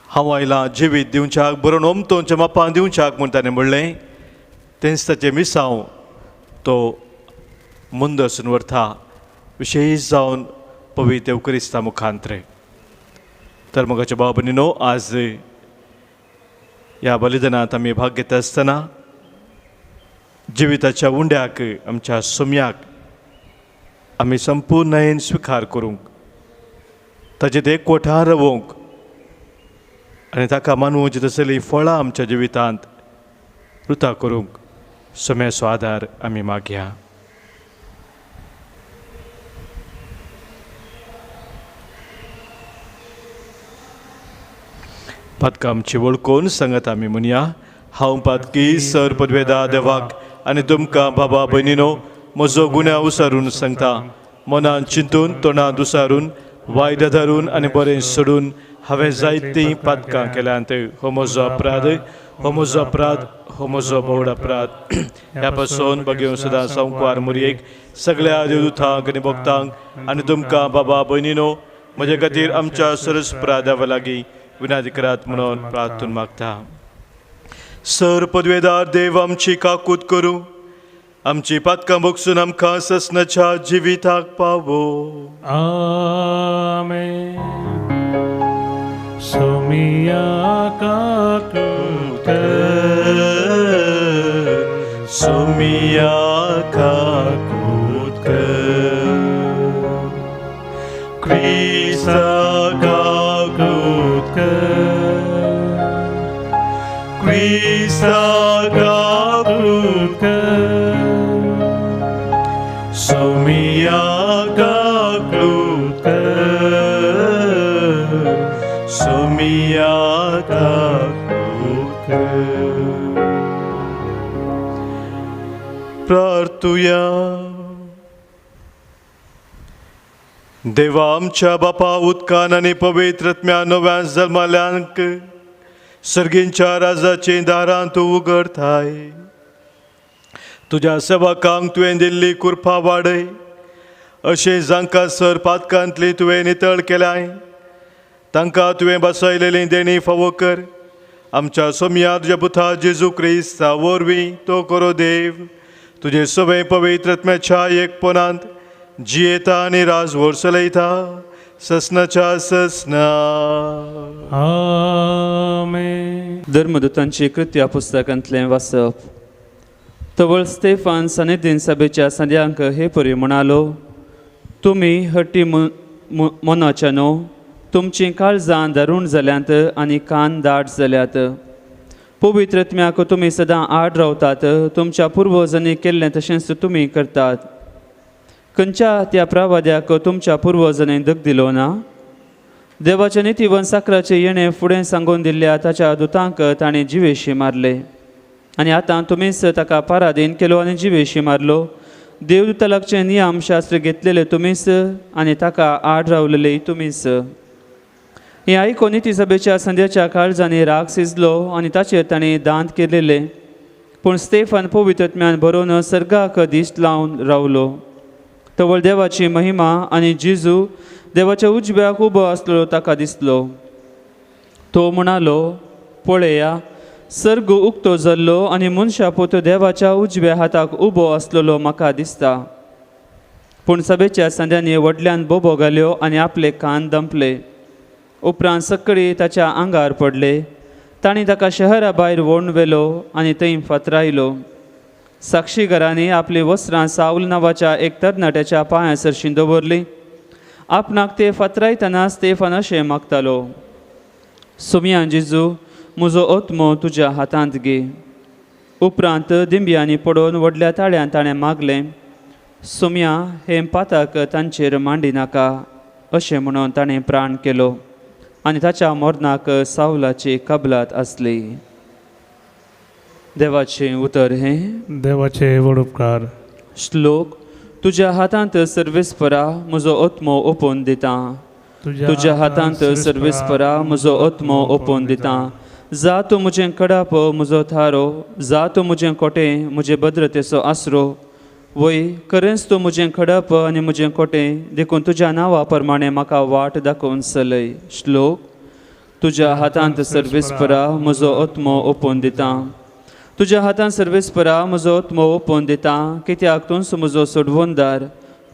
[SPEAKER 1] हांव आयलां जिवीत दिवच्याक बरो नोमतोंच्या मापान दिवच्याक म्हूण ताणें म्हणलें. तेंच ताचें मिसांव तो मुंद आसून व्हरता विशेश जावन पवित्र एवकरिस्ता मुखांत्र. तर मोगाच्या भाव भयणीनो, आज ह्या बलिदानांत आमी भाग घेता आसतना जिविताच्या उंड्याक आमच्या सोम्याक आमी संपूर्णयेन स्विकार करूंक ताचे एकवटान रवोंक आनी ताका मानूंक तसली फळां आमच्या जिवितांत रुता करूंक सोम्याचो आदार आमी मागया. पातकां आमची वळखून सांगात आमी म्हणया. हांव पातकी सर पदवेदार देवाक आनी तुमकां बाबा भयणीनो म्हजो गुन्यांव उसारून सांगता. मनान चिंतून तोंडांत उसारून वायट धरून आनी बरें सोडून हांवें जायतीं पातकां केल्यांत. हो म्हजो अपराध, हो म्हजो अपराध, हो म्हजो बोड अपराध. ह्या पासून बगेव सदां संकवार मुरयेक सगळ्या देवदूतांक आनी भक्तांक आनी तुमकां बाबा भयणीनो म्हजे खातीर आमच्या सरस्वरा देवा लागीं विनादी करात म्हणून प्रार्थून मागता. सर पदवेदार देव आमची काकूत करूं, आमची पातकां बगसून आमकां ससनाच्या जिविताक पावो.
[SPEAKER 2] आमेन. सोमिया काकूत
[SPEAKER 1] सोमिया काकूत
[SPEAKER 2] क्रिस्ता काकूत क्रिस्ता काकूत सोमिया काकूत सोमिया काकूत.
[SPEAKER 1] प्रार्थुया. देवा आमच्या बापा उदकान आनी पवित्रत्म्या नव्यान जल्माल्यांक सर्गींच्या राजाची दारां तूं उगडताय. तुज्या सेवकांक तुवें दिल्ली कृपा वाडय. अशें जांकां सर पातकांतली तुवें नितळ केल्याय तांकां तुवें बसयलेलीं देणी फावो कर. आमच्या सोम्या तुज्या पुता जेजू क्रिस्ता वरवीं तो करो देव तुजे सगळे पवित्रत्म्याच्या एकपणांत जियेता आनी राजवट चलयता ससनाच्या ससना.
[SPEAKER 2] आमेन.
[SPEAKER 4] धर्मदूतांची कृत्या पुस्तकांतलें वाचप. तवळ स्तेफान सानिधीन सभेच्या सद्यांक हे परी म्हणालो. तुमी हट्टी मनाच्या न्हू, तुमचीं काळजां दारूण जाल्यांत आनी कान दाट जाल्यात. पवित्रत्म्याक तुमी सदां आड रावतात. तुमच्या पुर्वजांनी केल्लें तशेंच तुमी करतात. खंयच्या त्या प्रवाद्याक तुमच्या पुर्वजांनी दग दिलो ना? देवाच्या नितीवन साकराचे येणे फुडें सांगून दिल्ल्या ताच्या दुतांक ताणें जिवेशी मारले आनी आतां तुमीच ताका पाराधीन केलो आनी जिवेशी मारलो. देवदूतालागचे नियम शास्त्र घेतलेले तुमीच आनी ताका आड रावलेले तुमीच. हें आयकून निती सभेच्या संध्याच्या काळजांनी राग शिजलो आनी ताचेर ताणें दांत केलेले. पूण स्तेफान पवित्रत्म्यान भरोवन सर्गाक दिश्ट लावन रावलो. तवळ देवाची महिमा आनी जेजू देवाच्या उजव्याक उबो आसलो ताका दिसलो. तो म्हणालो, पळया, सर्ग उक्तो जाल्लो आनी मनशा पोत देवाच्या उजव्या हाताक उबो आसलेलो म्हाका दिसता. पूण सभेच्या संध्यांनी व्हडल्यान बोबो घाल्यो आनी आपले कान दंपले. उपरांत सक्कळी ताच्या आंगार पडले. तांणी ताका शहरा भायर व्हरून व्हेलो आनी थंय फातरायलो. साक्षीगारांनी आपली वस्त्रां साऊल नांवाच्या एक तरणाट्याच्या पांयासर दवरली. आपणाक ते फातरायतना स्तेफान अशें मागतालो, सोम्या जेजू, म्हजो आत्मो तुज्या हातांत घे. उपरांत दिंब्यांनी पडोवन व्हडल्या ताळ्यान ताणें मागलें, सोम्या, हें पाताक तांचेर मांडी नाका. अशें म्हणून ताणें प्राण केलो आनी ताच्या मरणाक सावलाची कबलात आसली. देवाचें उतर हें.
[SPEAKER 2] देवाचे व्हड उपकार.
[SPEAKER 4] श्लोक. तुज्या हातांत सर्वेस्परा म्हजो आत्मो ओपून दिता. तुज्या हातांत सर्वेस्परा म्हजो आत्मो ओपून दिता. जा तूं म्हजें कडाप, म्हजो थारो, जा तूं म्हजें कोटें, म्हजे भद्रतेचो आसरो. वय, खरेंच तूं म्हजें खडप आनी म्हजें कोटें, देखून तुज्या नांवा प्रमाणें म्हाका वाट दाखोवन चलय. श्लोक. तुज्या हातांत सर्वेस्परा म्हजो आत्मो ओपून दिता. तुज्या हातांत सर्वेस्परा म्हजो आत्मो ओपून दिता, कित्याक तूंच म्हजो सोडवणदार.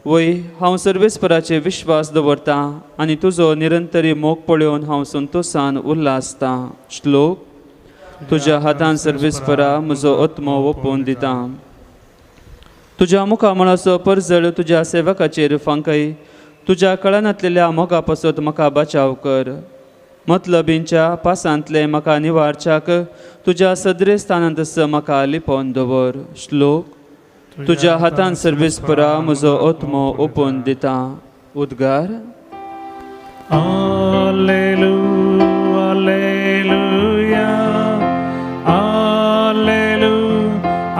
[SPEAKER 4] वय, हांव सर्वेस्पराचेर विश्वास दवरतां आनी तुजो निरंतरी मोग पळोवन हांव संतोशान उल्हासतां. श्लोक. तुज्या हातांत सर्वेस्परा म्हजो आत्मो ओपून दिता. तुज्या मुखामळाचो परजळ तुज्या सेवकाचेर फांकय. तुज्या कळनातलेल्या मोगा पासत म्हाका बचाव कर. मतलबींच्या पासांतले म्हाका निवारच्याक तुज्या सदरे स्थानांत म्हाका लिपोवन दवर. श्लोक. तुज्या हातान सर्वेस्परा म्हजो ओत्मो ओपून दिता. उद्गार.
[SPEAKER 2] Alleluia, alleluia, alleluia,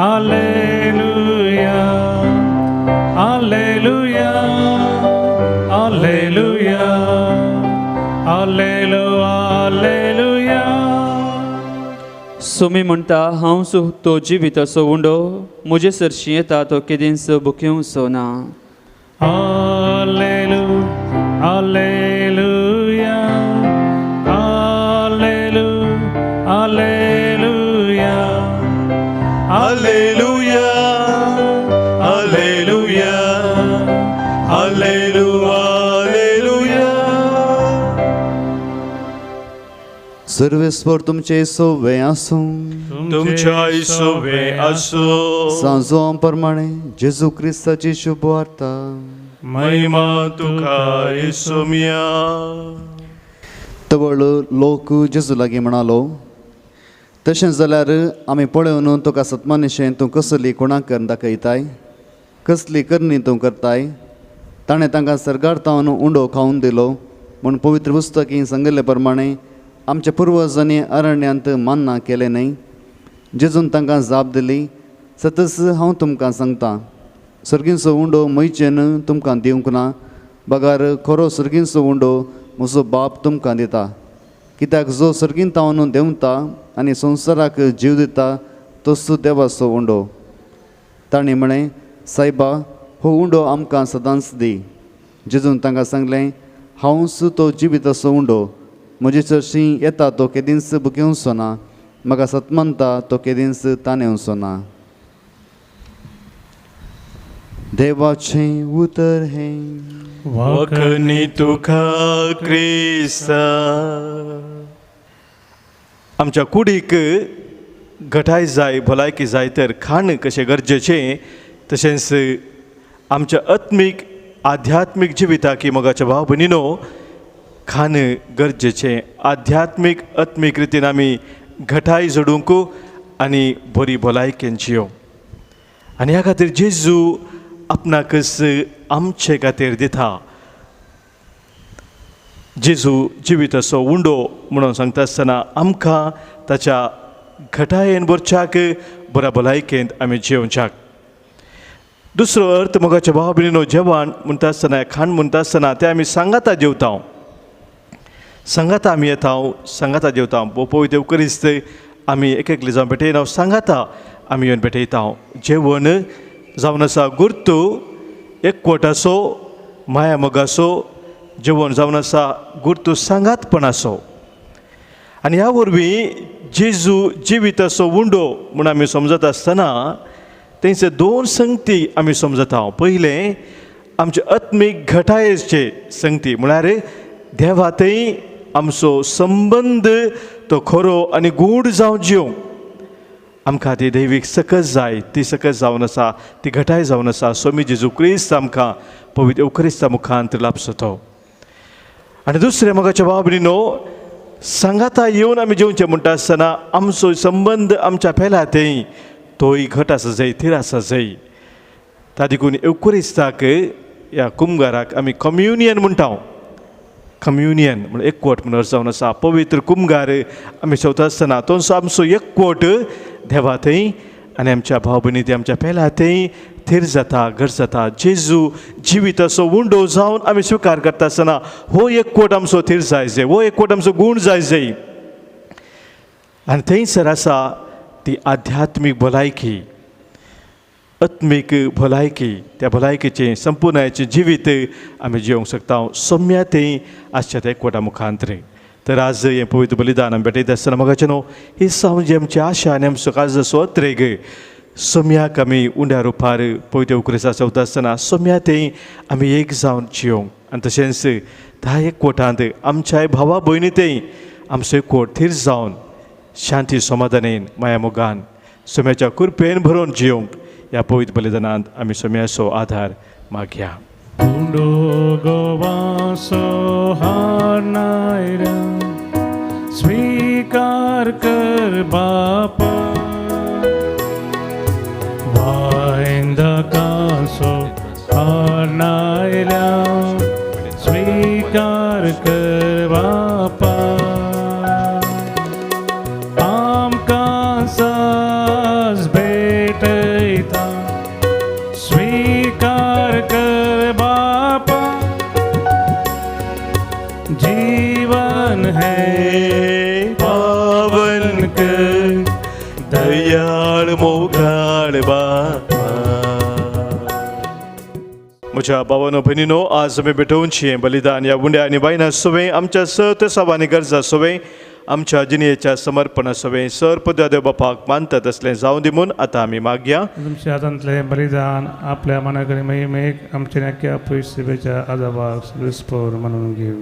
[SPEAKER 2] alleluia, alleluia, alleluia, alleluia.
[SPEAKER 4] Sumi म्हणटा हांव तो जिवीत असो उंडो म्हजे सरशी येता तो केदींच बुकिवचो ना.
[SPEAKER 2] Alleluia, alleluia, alleluia, alleluia, alleluia, alleluia, alleluia, alleluia.
[SPEAKER 3] सर्वेस्वर तुमचे सोवे आसूं.
[SPEAKER 1] तुमच्या सोवे असो.
[SPEAKER 3] सांजो प्रमाणे जेजू क्रिस्ताची शुभ वार्ता.
[SPEAKER 1] महिमा तुका येसुमिया.
[SPEAKER 3] तवळ लोक जेजू लागीं म्हणालो, तशें जाल्यार आमी पळोवन तुका सत्मानिशें तूं कसली कोणाक दाखयताय, कसली करणी तूं करताय. ताणें तांकां सर्गार्थावन उंडो खावून दिलो म्हूण पवित्र पुस्तकीं सांगिल्ले प्रमाणे आमच्या पुर्वजांनी अरण्यांत मान्ना केलें न्हय. जेजून तांकां जाप दिली, सतस हांव तुमकां सांगतां, सर्गींचो उंडो मैचेन तुमकां दिवंक ना, बगार खरो सर्गींचो उंडो म्हजो बाप तुमकां दिता. कित्याक जो सर्गींत हांव देंवता आनी संवसाराक जीव दिता तोच देवाचो उंडो. ताणें म्हळें, सायबा हो उंडो आमकां सदांच दी. जेजून तांकां सांगलें, हांवच तो जिविताचो उंडो. म्हजे चडशी येता तो केदींच बुकिवचो ना, म्हाका सतमानता तो केदींच ताणेवचो ना. देवाचें उतर हें.
[SPEAKER 1] वखणी तुका क्रिस्ता. आमच्या कुडीक घटाय जाय, भलायकी जाय तर खाण कशें गरजेचें, तशेंच आमच्या आध्यात्मीक जिविताक मोगाच्या भाव भयणीनो खाण गरजेचें. आत्मीक रितीन आमी घटाय जोडूंक आनी बरी भलायकेन जियो. आनी ह्या खातीर जेजू आपणाकच आमचे खातीर दिता. जेजू जिविताचो उंडो म्हणून सांगता आसतना आमकां ताच्या घटायेन भरच्याक बऱ्या भलायकेंत आमी जेवच्याक. दुसरो अर्थ मोगाच्या भाव भयणीनो, जेवण म्हणटा आसतना, खाण म्हणटा आसतना तें आमी सांगाता जेवता, सांगाता आमी येता, सांगाता जेवता. पवित्र eucharist आमी एक एकले जावन भेटयना, सांगाता आमी येवन भेटयता. जेवण जावन आसा गुर्तू एकवटाचो, माया मोगाचो. जेवण जावन आसा गुर्तू सांगातपणाचो. आनी ह्या वरवीं जेजू जिविताचो उंडो म्हूण आमी समजत आसतना तेंचे दोन संगती आमी समजता. पयलें आमचे आत्मीक घटायेचे संगती, म्हळ्यार देवातय आमचो संबंद तो खरो आनी गूढ जावं जियो. आमकां ती दैवीक सकस जाय, ती सकस जावन आसा, ती घटाय जावन आसा. स्वामी जेजू क्रिस्त आमकां पवित्र eucharista मुखांत लाभचो तो. आनी दुसरें मोगाच्या भाव भयणीनो, सांगाता येवन आमी जेवचें म्हणटा आसतना आमचो संबंद आमच्या फेलातय तोय घट आसा जाय, थीर आसा जाय. ता देखून eucharistaक ह्या कुमगाराक आमी कम्युनियन म्हणटा. कम्युनियन म्हणून एकवट म्हणून अर्थ जावन आसा. पवित्र कुमगार आमी शेवता आसतना तो आमचो एकवट देवातय आनी आमच्या भाव भयणी ती आमच्या फेलातय थीर जाता, घट जाता. जेजू जिविताचो उंडो जावन आमी स्विकार करता आसतना हो एकवट आमचो थीर जाय जाय, हो एकवट आमचो गूण जाय जाय. आनी थंयसर आसा ती आध्यात्मीक भलायकी, आत्मीक भलायकी. त्या भलायकेचें संपूर्णाचें जिवीत आमी जिवंक शकता सौम्यातें आसच्या त्या एकवटा मुखांतरी. तर आज हें पवित्र बलिदान आमी भेटयता आसतना मोगाचें न्हू, ही सावन जी आमची आशा आनी आमचो काळजाचो अत्रेग सौम्याक आमी उंड्या रुपार पवित्र eucharista चवता आसतना सौम्यातें आमी एक जावन जियोंक. आनी तशेंच धा एकवटांत आमच्या भावा भयणींतय आमचो एकवट थीर जावन शांती समाधानेन माया मोगान सौम्याच्या कृपेन भरोवन जियोंक ह्या पवित्र बलिदानांत आमी सौम्याचो आधार मागया.
[SPEAKER 5] गोवासो हारणायरा स्वीकार कर बापा वायंदकासो हारणायरा स्वीकार कर बापा आमकां साज भेटयता स्वीकार कर बापा जीवन है
[SPEAKER 2] पावन कर दयाळ मोगाळ बापा.
[SPEAKER 1] म्हज्या भावानो भयणीनो, आज आमी भेटोवनशें बलिदान ह्या उंड्या आनी बायना सोवें आमच्या सत सवानी गरजा सोवें आमच्या जिणेच्या समर्पणा सोवें सर पद्या देव बापाक मानता तसलें जावं दी म्हूण आतां आमी मागया.
[SPEAKER 5] तुमच्या हातांतलें बलिदान आपल्या मनाकरी महिमेक आमच्या नक्या पयस सेवेच्या आदाबाक विस्फोर म्हणून घेऊ.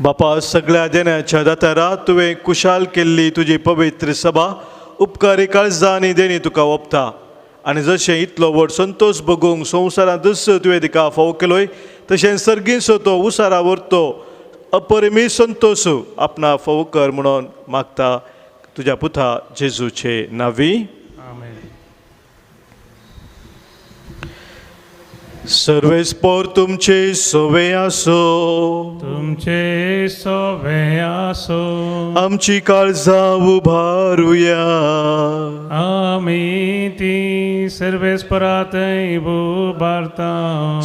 [SPEAKER 1] बापा, सगळ्या देण्याच्या दातारा तुवें कुशाल केल्ली तुजी पवित्र सभा उपकारी काळजां आनी देणी तुका ओपता आनी जशें इतलो व्हड संतोश भोगूंक संवसारांत दस तुवें तिका फावो केलोय तशें सर्गीचो तो उसारा व्हरतो अपरिमीत संतोश आपणा फावो कर म्हणून मागता तुज्या पुता जेजूचे नांवी.
[SPEAKER 5] आमेन.
[SPEAKER 1] सर्वेस्पोर तुमचे सोवे आसो,
[SPEAKER 5] तुमचे सोवे आसो,
[SPEAKER 1] आमची काळजां उबारुया.
[SPEAKER 5] आमी ती सर्वेस्परातय उबारता.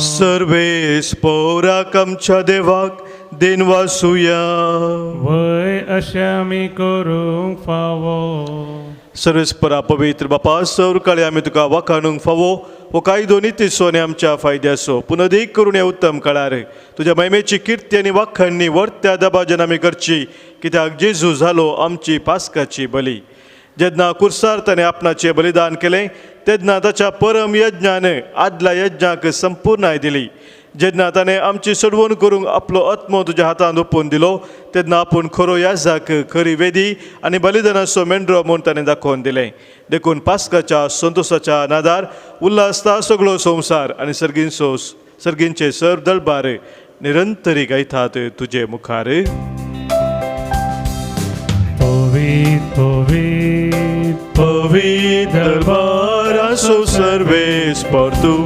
[SPEAKER 1] सर्वेस्पोराक आमच्या देवाक देन वासुया.
[SPEAKER 5] वय अशें आमी करूंक फावो.
[SPEAKER 1] सर्वेस्परा पवित्र बापा, सर काळी आमी तुका वखाणूंक फावो हो कायदो नितीसो आनी आमच्या फायद्याचो पूण अदीक करून ह्या उत्तम काळार तुज्या महिमेची किर्ती आनी वाखाणणी वर्त्या दबाजन आमी करची, कित्याक जेजू जालो आमची पास्काची बली. जेन्ना कुर्सार ताणें आपणाचें बलिदान केलें तेन्ना ताच्या परम यज्ञान आदल्या यज्ञाक संपूर्णाय दिली. जेन्ना ताणें आमची सोडवण करूंक आपलो आत्मो तुज्या हातांत ओपून दिलो तेन्ना आपूण खरो याजाक खरी वेदी आनी बलिदानाचो मेंढरो म्हूण ताणें दाखोवन दिलें. देखून पास्काच्या संतोशाच्या नादार उल्हासता सगळो संवसार आनी सर्गींचे सर्व दळबार निरंतरी गायतात तुजे मुखार.
[SPEAKER 5] पवित्र पवित्र
[SPEAKER 1] पवित्र दरबार आसो सर्वेस्पर तूं,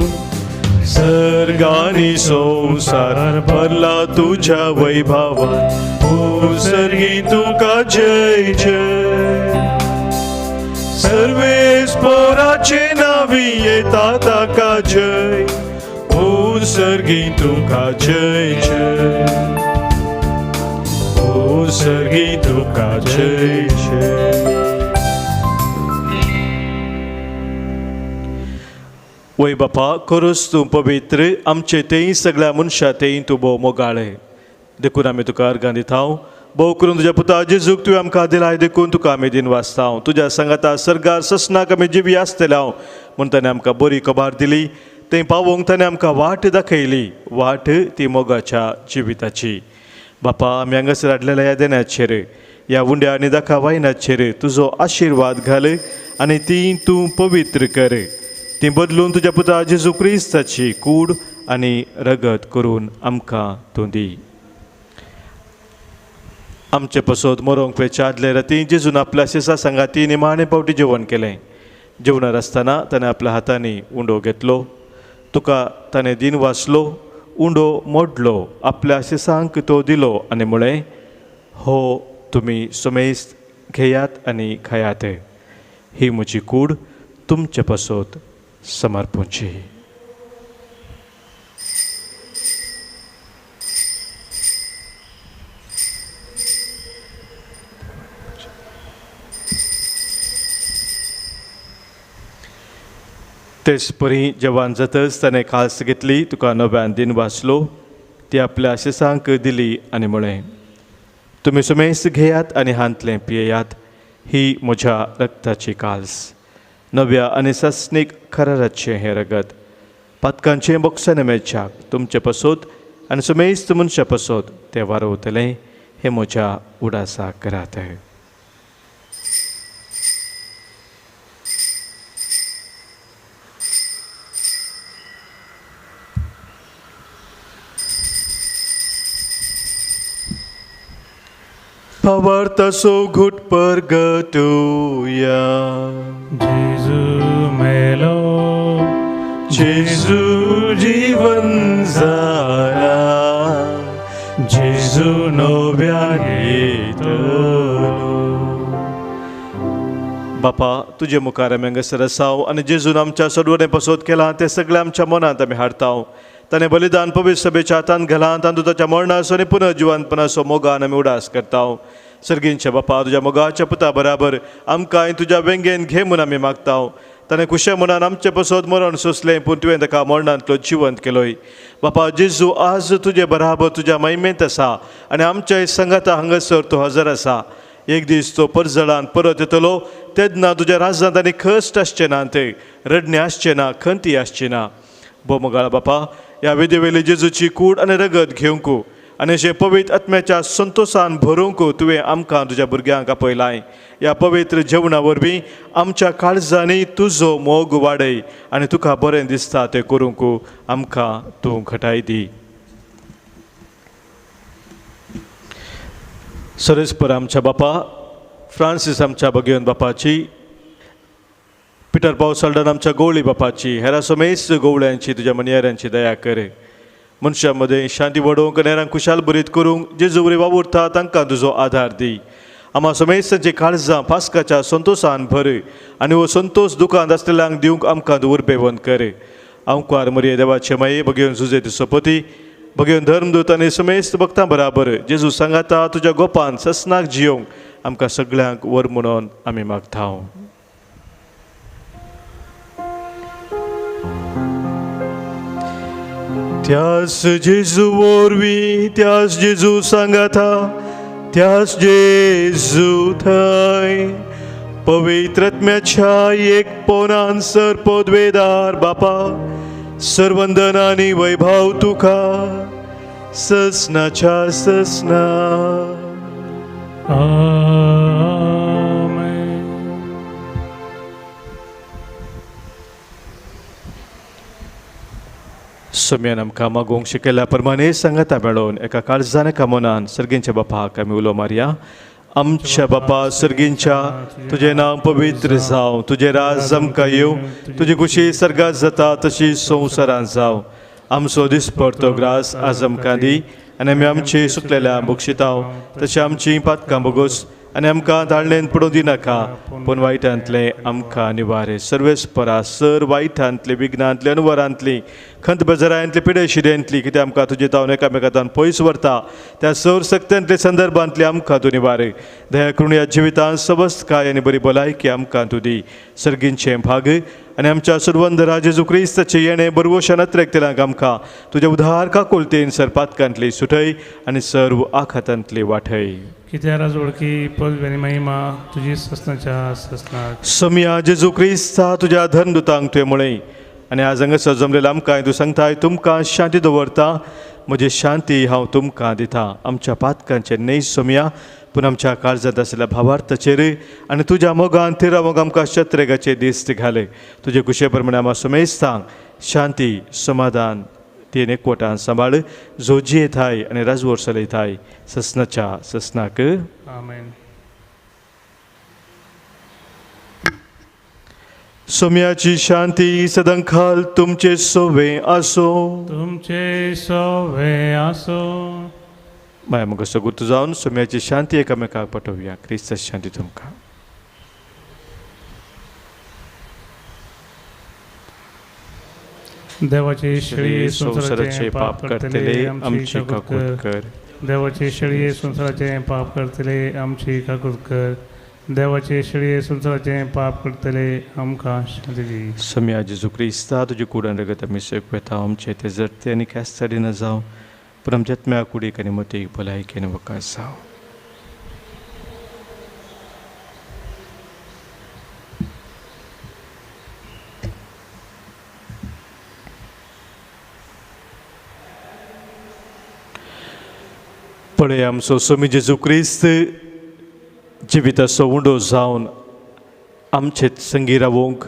[SPEAKER 1] सर्गानी संसार भरला तुझ्या वैभवान. ओ सर्गी तुका जय जय. सर्वेस्पराचे नावी येता ताका जय. ओ सर्गी तुका जय जय. ओ सर्गी तुका जय जय. वै बापा, खरोच तूं पवित्र, आमचे तेय सगळ्या मनशां तेय तूं भोव मोगाळे. देखून आमी तुका अर्गां दितांव. भोव करून तुज्या पुता जेजूक तुवें आमकां दिलाय देखून तुका आमी दिन वाचतांव. तुज्या सांगाता सर्गार ससनाक आमी जिवी आसतले हांव म्हूण ताणें आमकां बरी कबार दिली. तें पावोवंक ताणें आमकां वाट दाखयली, वाट ती मोगाच्या जिविताची. बापा, आमी हांगासर हाडलेल्या ह्या देण्याचेर ह्या उंड्या आनी दाखा वायनाचेर तुजो आशिर्वाद घाल आनी ती तूं पवित्र कर. ती बदलून तुज्या पुता जेजू क्रिस्ताची कूड आनी रगत करून आमकां तूं दी. आमचे पसोत मरोंक पेच्या आदले राती जेजून आपल्या शेसा सांगाती निमाणे पावटी जेवण केलें. जेवणार आसतना ताणें आपल्या हातांनी उंडो घेतलो, तुका ताणें दिन वाचलो, उंडो मोडलो, आपल्या शेसांक तो दिलो आनी म्हळें, हो तुमी सुमेस्त घेयात आनी खायात. ही म्हजी कूड तुमचे पसोत समर्पूची. तेच परी जेवण जातच ताणें खास घेतली, तुका नव्यान दिन वाचलो, ती आपल्या शेसांक दिली आनी म्हळें, तुमी सुमेस्त घेयात आनी हांतलें पियेयात. ही म्हज्या रक्ताची काल्स, नव्या आनी सस्नीक खराराचें हें रगत, पातकांचें बोक्साने मेळच्याक तुमचे पसोत आनी सुमेस्त मनशा पसोत तें वारवतलें. हे म्हज्या उडासाक करात.
[SPEAKER 2] भावार्थाचो घुट परगटुया.
[SPEAKER 5] जेजू मेलो
[SPEAKER 2] जेजू जीवन जाला, जेजू नव्यान येतलो.
[SPEAKER 1] बापा तुजे मुखार आमी हांगासर आसाव आनी जेजून आमच्या सोडवणे पसोत केला ते सगळे आमच्या मनांत आमी हाडटाव. ताणें बलिदान पवित्र सभेच्या हातांत घाला तांतूं ताच्या मरणाचो आनी पुनर्जिवंतपणाचो मोगान आमी उडास करताव. सर्गींच्या बापा तुज्या मोगाच्या पुता बराबर आमकां तुज्या वेंगेन घे म्हूण आमी मागताव. ताणें खुशे मनान आमचे पसोत मरण सोंसलें पूण तुवें ताका मरणांतलो जिवंत केलोय. बापा जेजू आज तुजे बराबर तुज्या महिमेंत आसा आनी आमच्या संगाता हांगासर तूं हजर आसा. एक दीस तो परजळान परत येतलो तेन्ना तुज्या राज्यांत आनी कश्ट आसचे ना, ते रडणे आसचे ना, खंती आसची ना. बोमोगाळ बापा ह्या वेदेवेली जेजूची कूड आनी रगत घेवंक आनी अशें पवित्र आत्म्याच्या संतोशान भरूंक तुवें आमकां तुज्या भुरग्यांक आपयलाय. ह्या पवित्र जेवणा वरवीं आमच्या काळजांनी तुजो मोग वाडय आनी तुका बरें दिसता तें करूंक आमकां तूं घटाय दी. सरेस्पर आमच्या बापा फ्रांसीस आमच्या भगियन बापाची, पिटर पावसाल्डन आमच्या गवळी बापाची, हेरा समेस गवळ्यांची तुज्या मनियाऱ्यांची दया कर. मनशां मदें शांती वाडोवंक आनी हेरांक खुशाल बरीत करूंक जेजू बरी वावुरता तांकां तुजो आधार दी. आम्हा समेस तांची काळजां पास्काच्या संतोशान भर आनी हो संतोश दुखांत आसलेल्यांक दिवंक आमकां उर्बेवंत कर. आंवकार मरिये देवाचे माये भगियन सुजे सपती, भगियन धर्मदूत आनी समेस्त भक्तां बराबर जेजू सांगाता तुज्या गोपान ससनाक जियोंक आमकां सगळ्यांक वर म्हणून आमी मागताव.
[SPEAKER 2] त्यास जेजू वरवीं त्यास जेजू सांगाता त्यास जेजू थंय पवित्र आत्म्याच्या एक पोनान सर पोदवेदार बापा सर्वंदन आनी वैभव तुका ससनाच्या ससना.
[SPEAKER 5] आमेन.
[SPEAKER 1] सम्यान आमकां मागोवंक शिकयल्या प्रमाणे सांगाता मेळोवन एका काळजान एका मनान सर्गींच्या बापाक आमी उलो मारया. आमच्या बापा सर्गींच्या तुजें नांव पवित्र जावं, तुजें राज आमकां येवं, तुजी खुशी सर्गात जाता तशी संवसारांत जावं. आमचो दिसपडतो ग्रास आज आमकां दी आनी आमी आमची सुटलेल्या बक्षिताव तशी आमची पातकां बोगोस आनी आमकां धाडणेन पडूं दिनाका पूण वायटांतले आमकां निवारे. सर्वेस्परा सर वायटांतली विघ्नांतली अनुवरांतली खंत बेजारांतली पिडे शिडेंतली कितें आमकां तुजे तावन एकामेकांतान पयस व्हरता त्या सर सक्त्यांतली संदर्भांतली आमकां तूं निवारे. दया करून ह्या जिवितांत सबस्त काय आनी बरी भलायकी आमकां तूं दी. सर्गींचे भाग आनी आमच्या सुरवंदरा जेजू क्रिस्ताचे येणे बरवोशान अत्रेकतेलांक आमकां तुज्या उधार काकुलतेन सर पातकांतली सुटय आनी सर्व आखातांतली वाठय.
[SPEAKER 5] कित्या राजवडकी पदवी आनी महिमा तुजी ससनाच्या ससनाक.
[SPEAKER 1] सम्या जेजू क्रिस्ता तुज्या धर्मदुतांक तुवें म्हळें आनी आज हांगासर जमलेल्या आमकां तूं सांगताय तुमकां शांती दवरता, म्हजी शांती हांव तुमकां दितां. आमच्या पातकांचे न्हय सम्या पूण आमच्या काळजांत आसलेल्या भावार्थाचेर आनी तुज्या मोगान ती रावंक आमकां शत्रेगाचे दिश्ट घाले. तुजे कुशे प्रमाणे आमकां समेस्तांक शांती समाधान तीन एकवटान सांबाळ जोजी येताय आनी राजवट चलयताय ससनाच्या ससनाक.
[SPEAKER 5] आमेन.
[SPEAKER 2] सोम्याची शांती सदांखाल तुमचे सोवे आसो.
[SPEAKER 5] तुमचे सोवे आसो.
[SPEAKER 1] माय मग सगुत जावन सोम्याची शांती एकामेकाक पटोवया. क्रिस्ताची शांती तुमकां.
[SPEAKER 5] देवाचे शेळये
[SPEAKER 1] संवसाराचे पाप करतले आमची काकूट कर.
[SPEAKER 5] देवाचे शेळये संवसाराचे पाप करतले आमची काकूट कर. देवाचे शेळये संवसाराचे पाप करतले आमकां शांती दी.
[SPEAKER 1] सम्या जेजू क्रिस्ता तुजी कुडान रगत आमी सेक वेता आमचे ते जरते आनी केस्ताडी न जावं पूण आमच्या आत्म्या कुडीक आनी मतीक भलायकेन वकास जावं. पळय आमचो स्वामी जेजू क्रिस्त जिविताचो उंडो जावन आमचे संगी रावूंक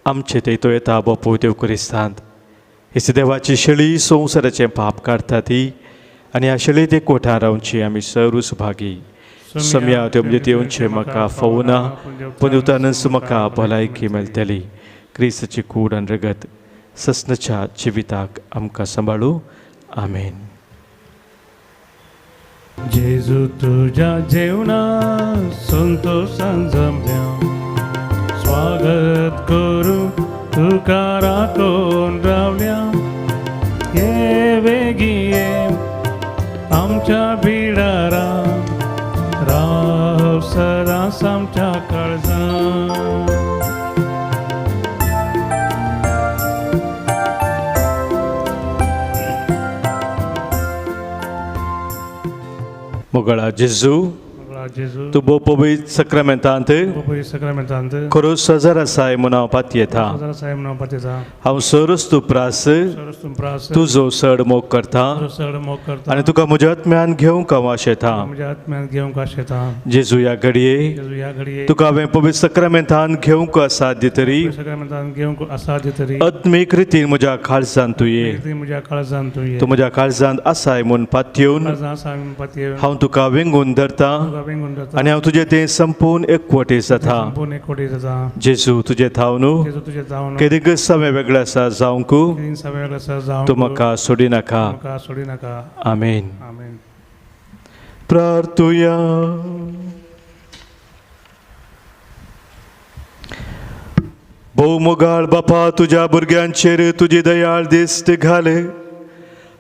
[SPEAKER 1] आमचे तेतो येता बापू देव क्रिस्तांत. हेच देवाची शेळी संवसाराचें पाप काडटा ती आनी ह्या शेळयेत एकवटान रावची आमी सर्व Subhagi. Somia Tumjeti Unche Maka Fauna, Punutanan Sumaka Palaiki Melteli, Kristaची कूड आणि रगत ससनच्या जिविताक आमकां सांबाळू आमेन.
[SPEAKER 5] जेजू तुझ्या जेवणात संतोषान जमल्या स्वागत करू तुका राखून रावल्या ये वेगी ये आमच्या बिडारा राव सदांच आमच्या काळजांत.
[SPEAKER 1] मोगळा जेजू
[SPEAKER 5] जेजू
[SPEAKER 1] तू बो पवित्र सक्रमेंतांत
[SPEAKER 5] पवित्र सक्रमेंतांत
[SPEAKER 1] खरोच सजर आसाय मनवपात येता.
[SPEAKER 5] साहेब नवपातीचा
[SPEAKER 1] हांव सरस तू प्रास
[SPEAKER 5] सरस तुम प्रास
[SPEAKER 1] तुजो चड मोग करता
[SPEAKER 5] सड मोग करता
[SPEAKER 1] आनी तुका म्हज्या आत्म्यान घेवंक हांव आशेता.
[SPEAKER 5] म्हणजे आत्म्यात घेवंक का शेता
[SPEAKER 1] जेजू ह्या घडये
[SPEAKER 5] जेजू ह्या घडये
[SPEAKER 1] तुका हांवें पवित्र सक्रमेंतान घेवंक साध्य तरी
[SPEAKER 5] सक्रमेंतांत घेवंक असाध्य तरी
[SPEAKER 1] आत्मीक रितीन म्हज्या काळजांत तूं ये.
[SPEAKER 5] ती म्हज्या काळजांत तूं ये
[SPEAKER 1] तूं म्हज्या काळजांत आसाय म्हूण पातयेवन
[SPEAKER 5] काळजांत सांग पातये
[SPEAKER 1] हांव तुका वेंगून धरता आनी हांव तुजें तें संपूर्ण एकवटे जाता.
[SPEAKER 5] संपूर्ण एकवटी जाता.
[SPEAKER 1] जेजू तुजें थाव न्हू
[SPEAKER 5] जेजू तुझे जावन
[SPEAKER 1] केदीक समे वेगळे आसा जावंक
[SPEAKER 5] तीन सगळ्या कसं जावन
[SPEAKER 1] तूं म्हाका सोडी नाका.
[SPEAKER 5] म्हाका सोडी नाका.
[SPEAKER 1] आमेन.
[SPEAKER 5] आमेन.
[SPEAKER 2] प्रार्थुया. भोव मोगाळ बापा तुज्या भुरग्यांचेर तुजी दयाळ दिश्ट घाल.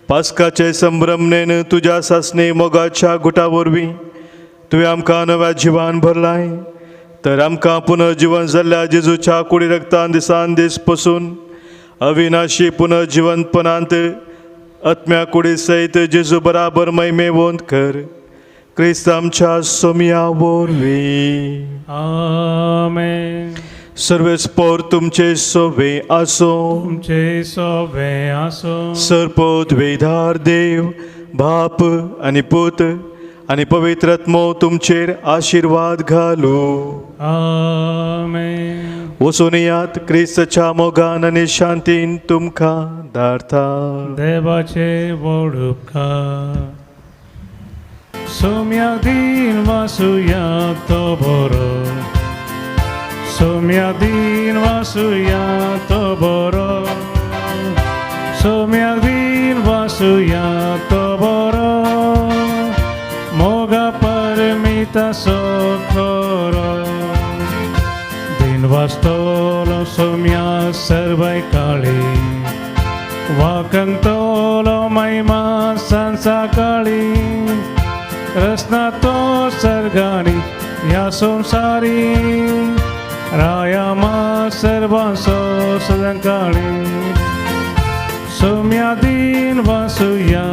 [SPEAKER 2] पास्काचे संभ्रमणेन तुज्या सासणे मोगाच्या गुटा वरवीं तुवें आमकां नव्या जिवान भरलाय तर आमकां पुनर्जीवन जाल्ल्या जेजूच्या कुडी रक्तान दिसान दीस पसून अविनाशी पुनर्जीवनपणांत आत्म्या कुडी सयत जेजू बराबर महिमेवंत कर. क्रिस्त आमच्या सोमया वरवीं.
[SPEAKER 5] आमेन.
[SPEAKER 2] सर्वेस्पोर तुमचे सोवे आसो.
[SPEAKER 5] तुमचे सोबे आसो.
[SPEAKER 2] सरपोत वेधार देव बाप आनी पूत आनी पवित्र आत्मो तुमचेर आशिर्वाद घालू.
[SPEAKER 5] आमेन.
[SPEAKER 2] वचून यात क्रिस्तच्या मोगान आनी शांतीन तुमकां धाडटा.
[SPEAKER 5] देवाचे व्हड उपकार. सोम्या दिन वासुया तो बरो. सोम्या दिन वासुया तो बरो. सोम्या दिन वासुया तो बरो. मोगा परमिता सोखरो. दिन वास्तोलो सोम्या सर्वै काळी. वाकंतोलो महिमा सांसा काळी. रसना तो सर्गाणी या संसारी. रायामा सर्वांसो सदंकाळी. सोम्या दिन वासुया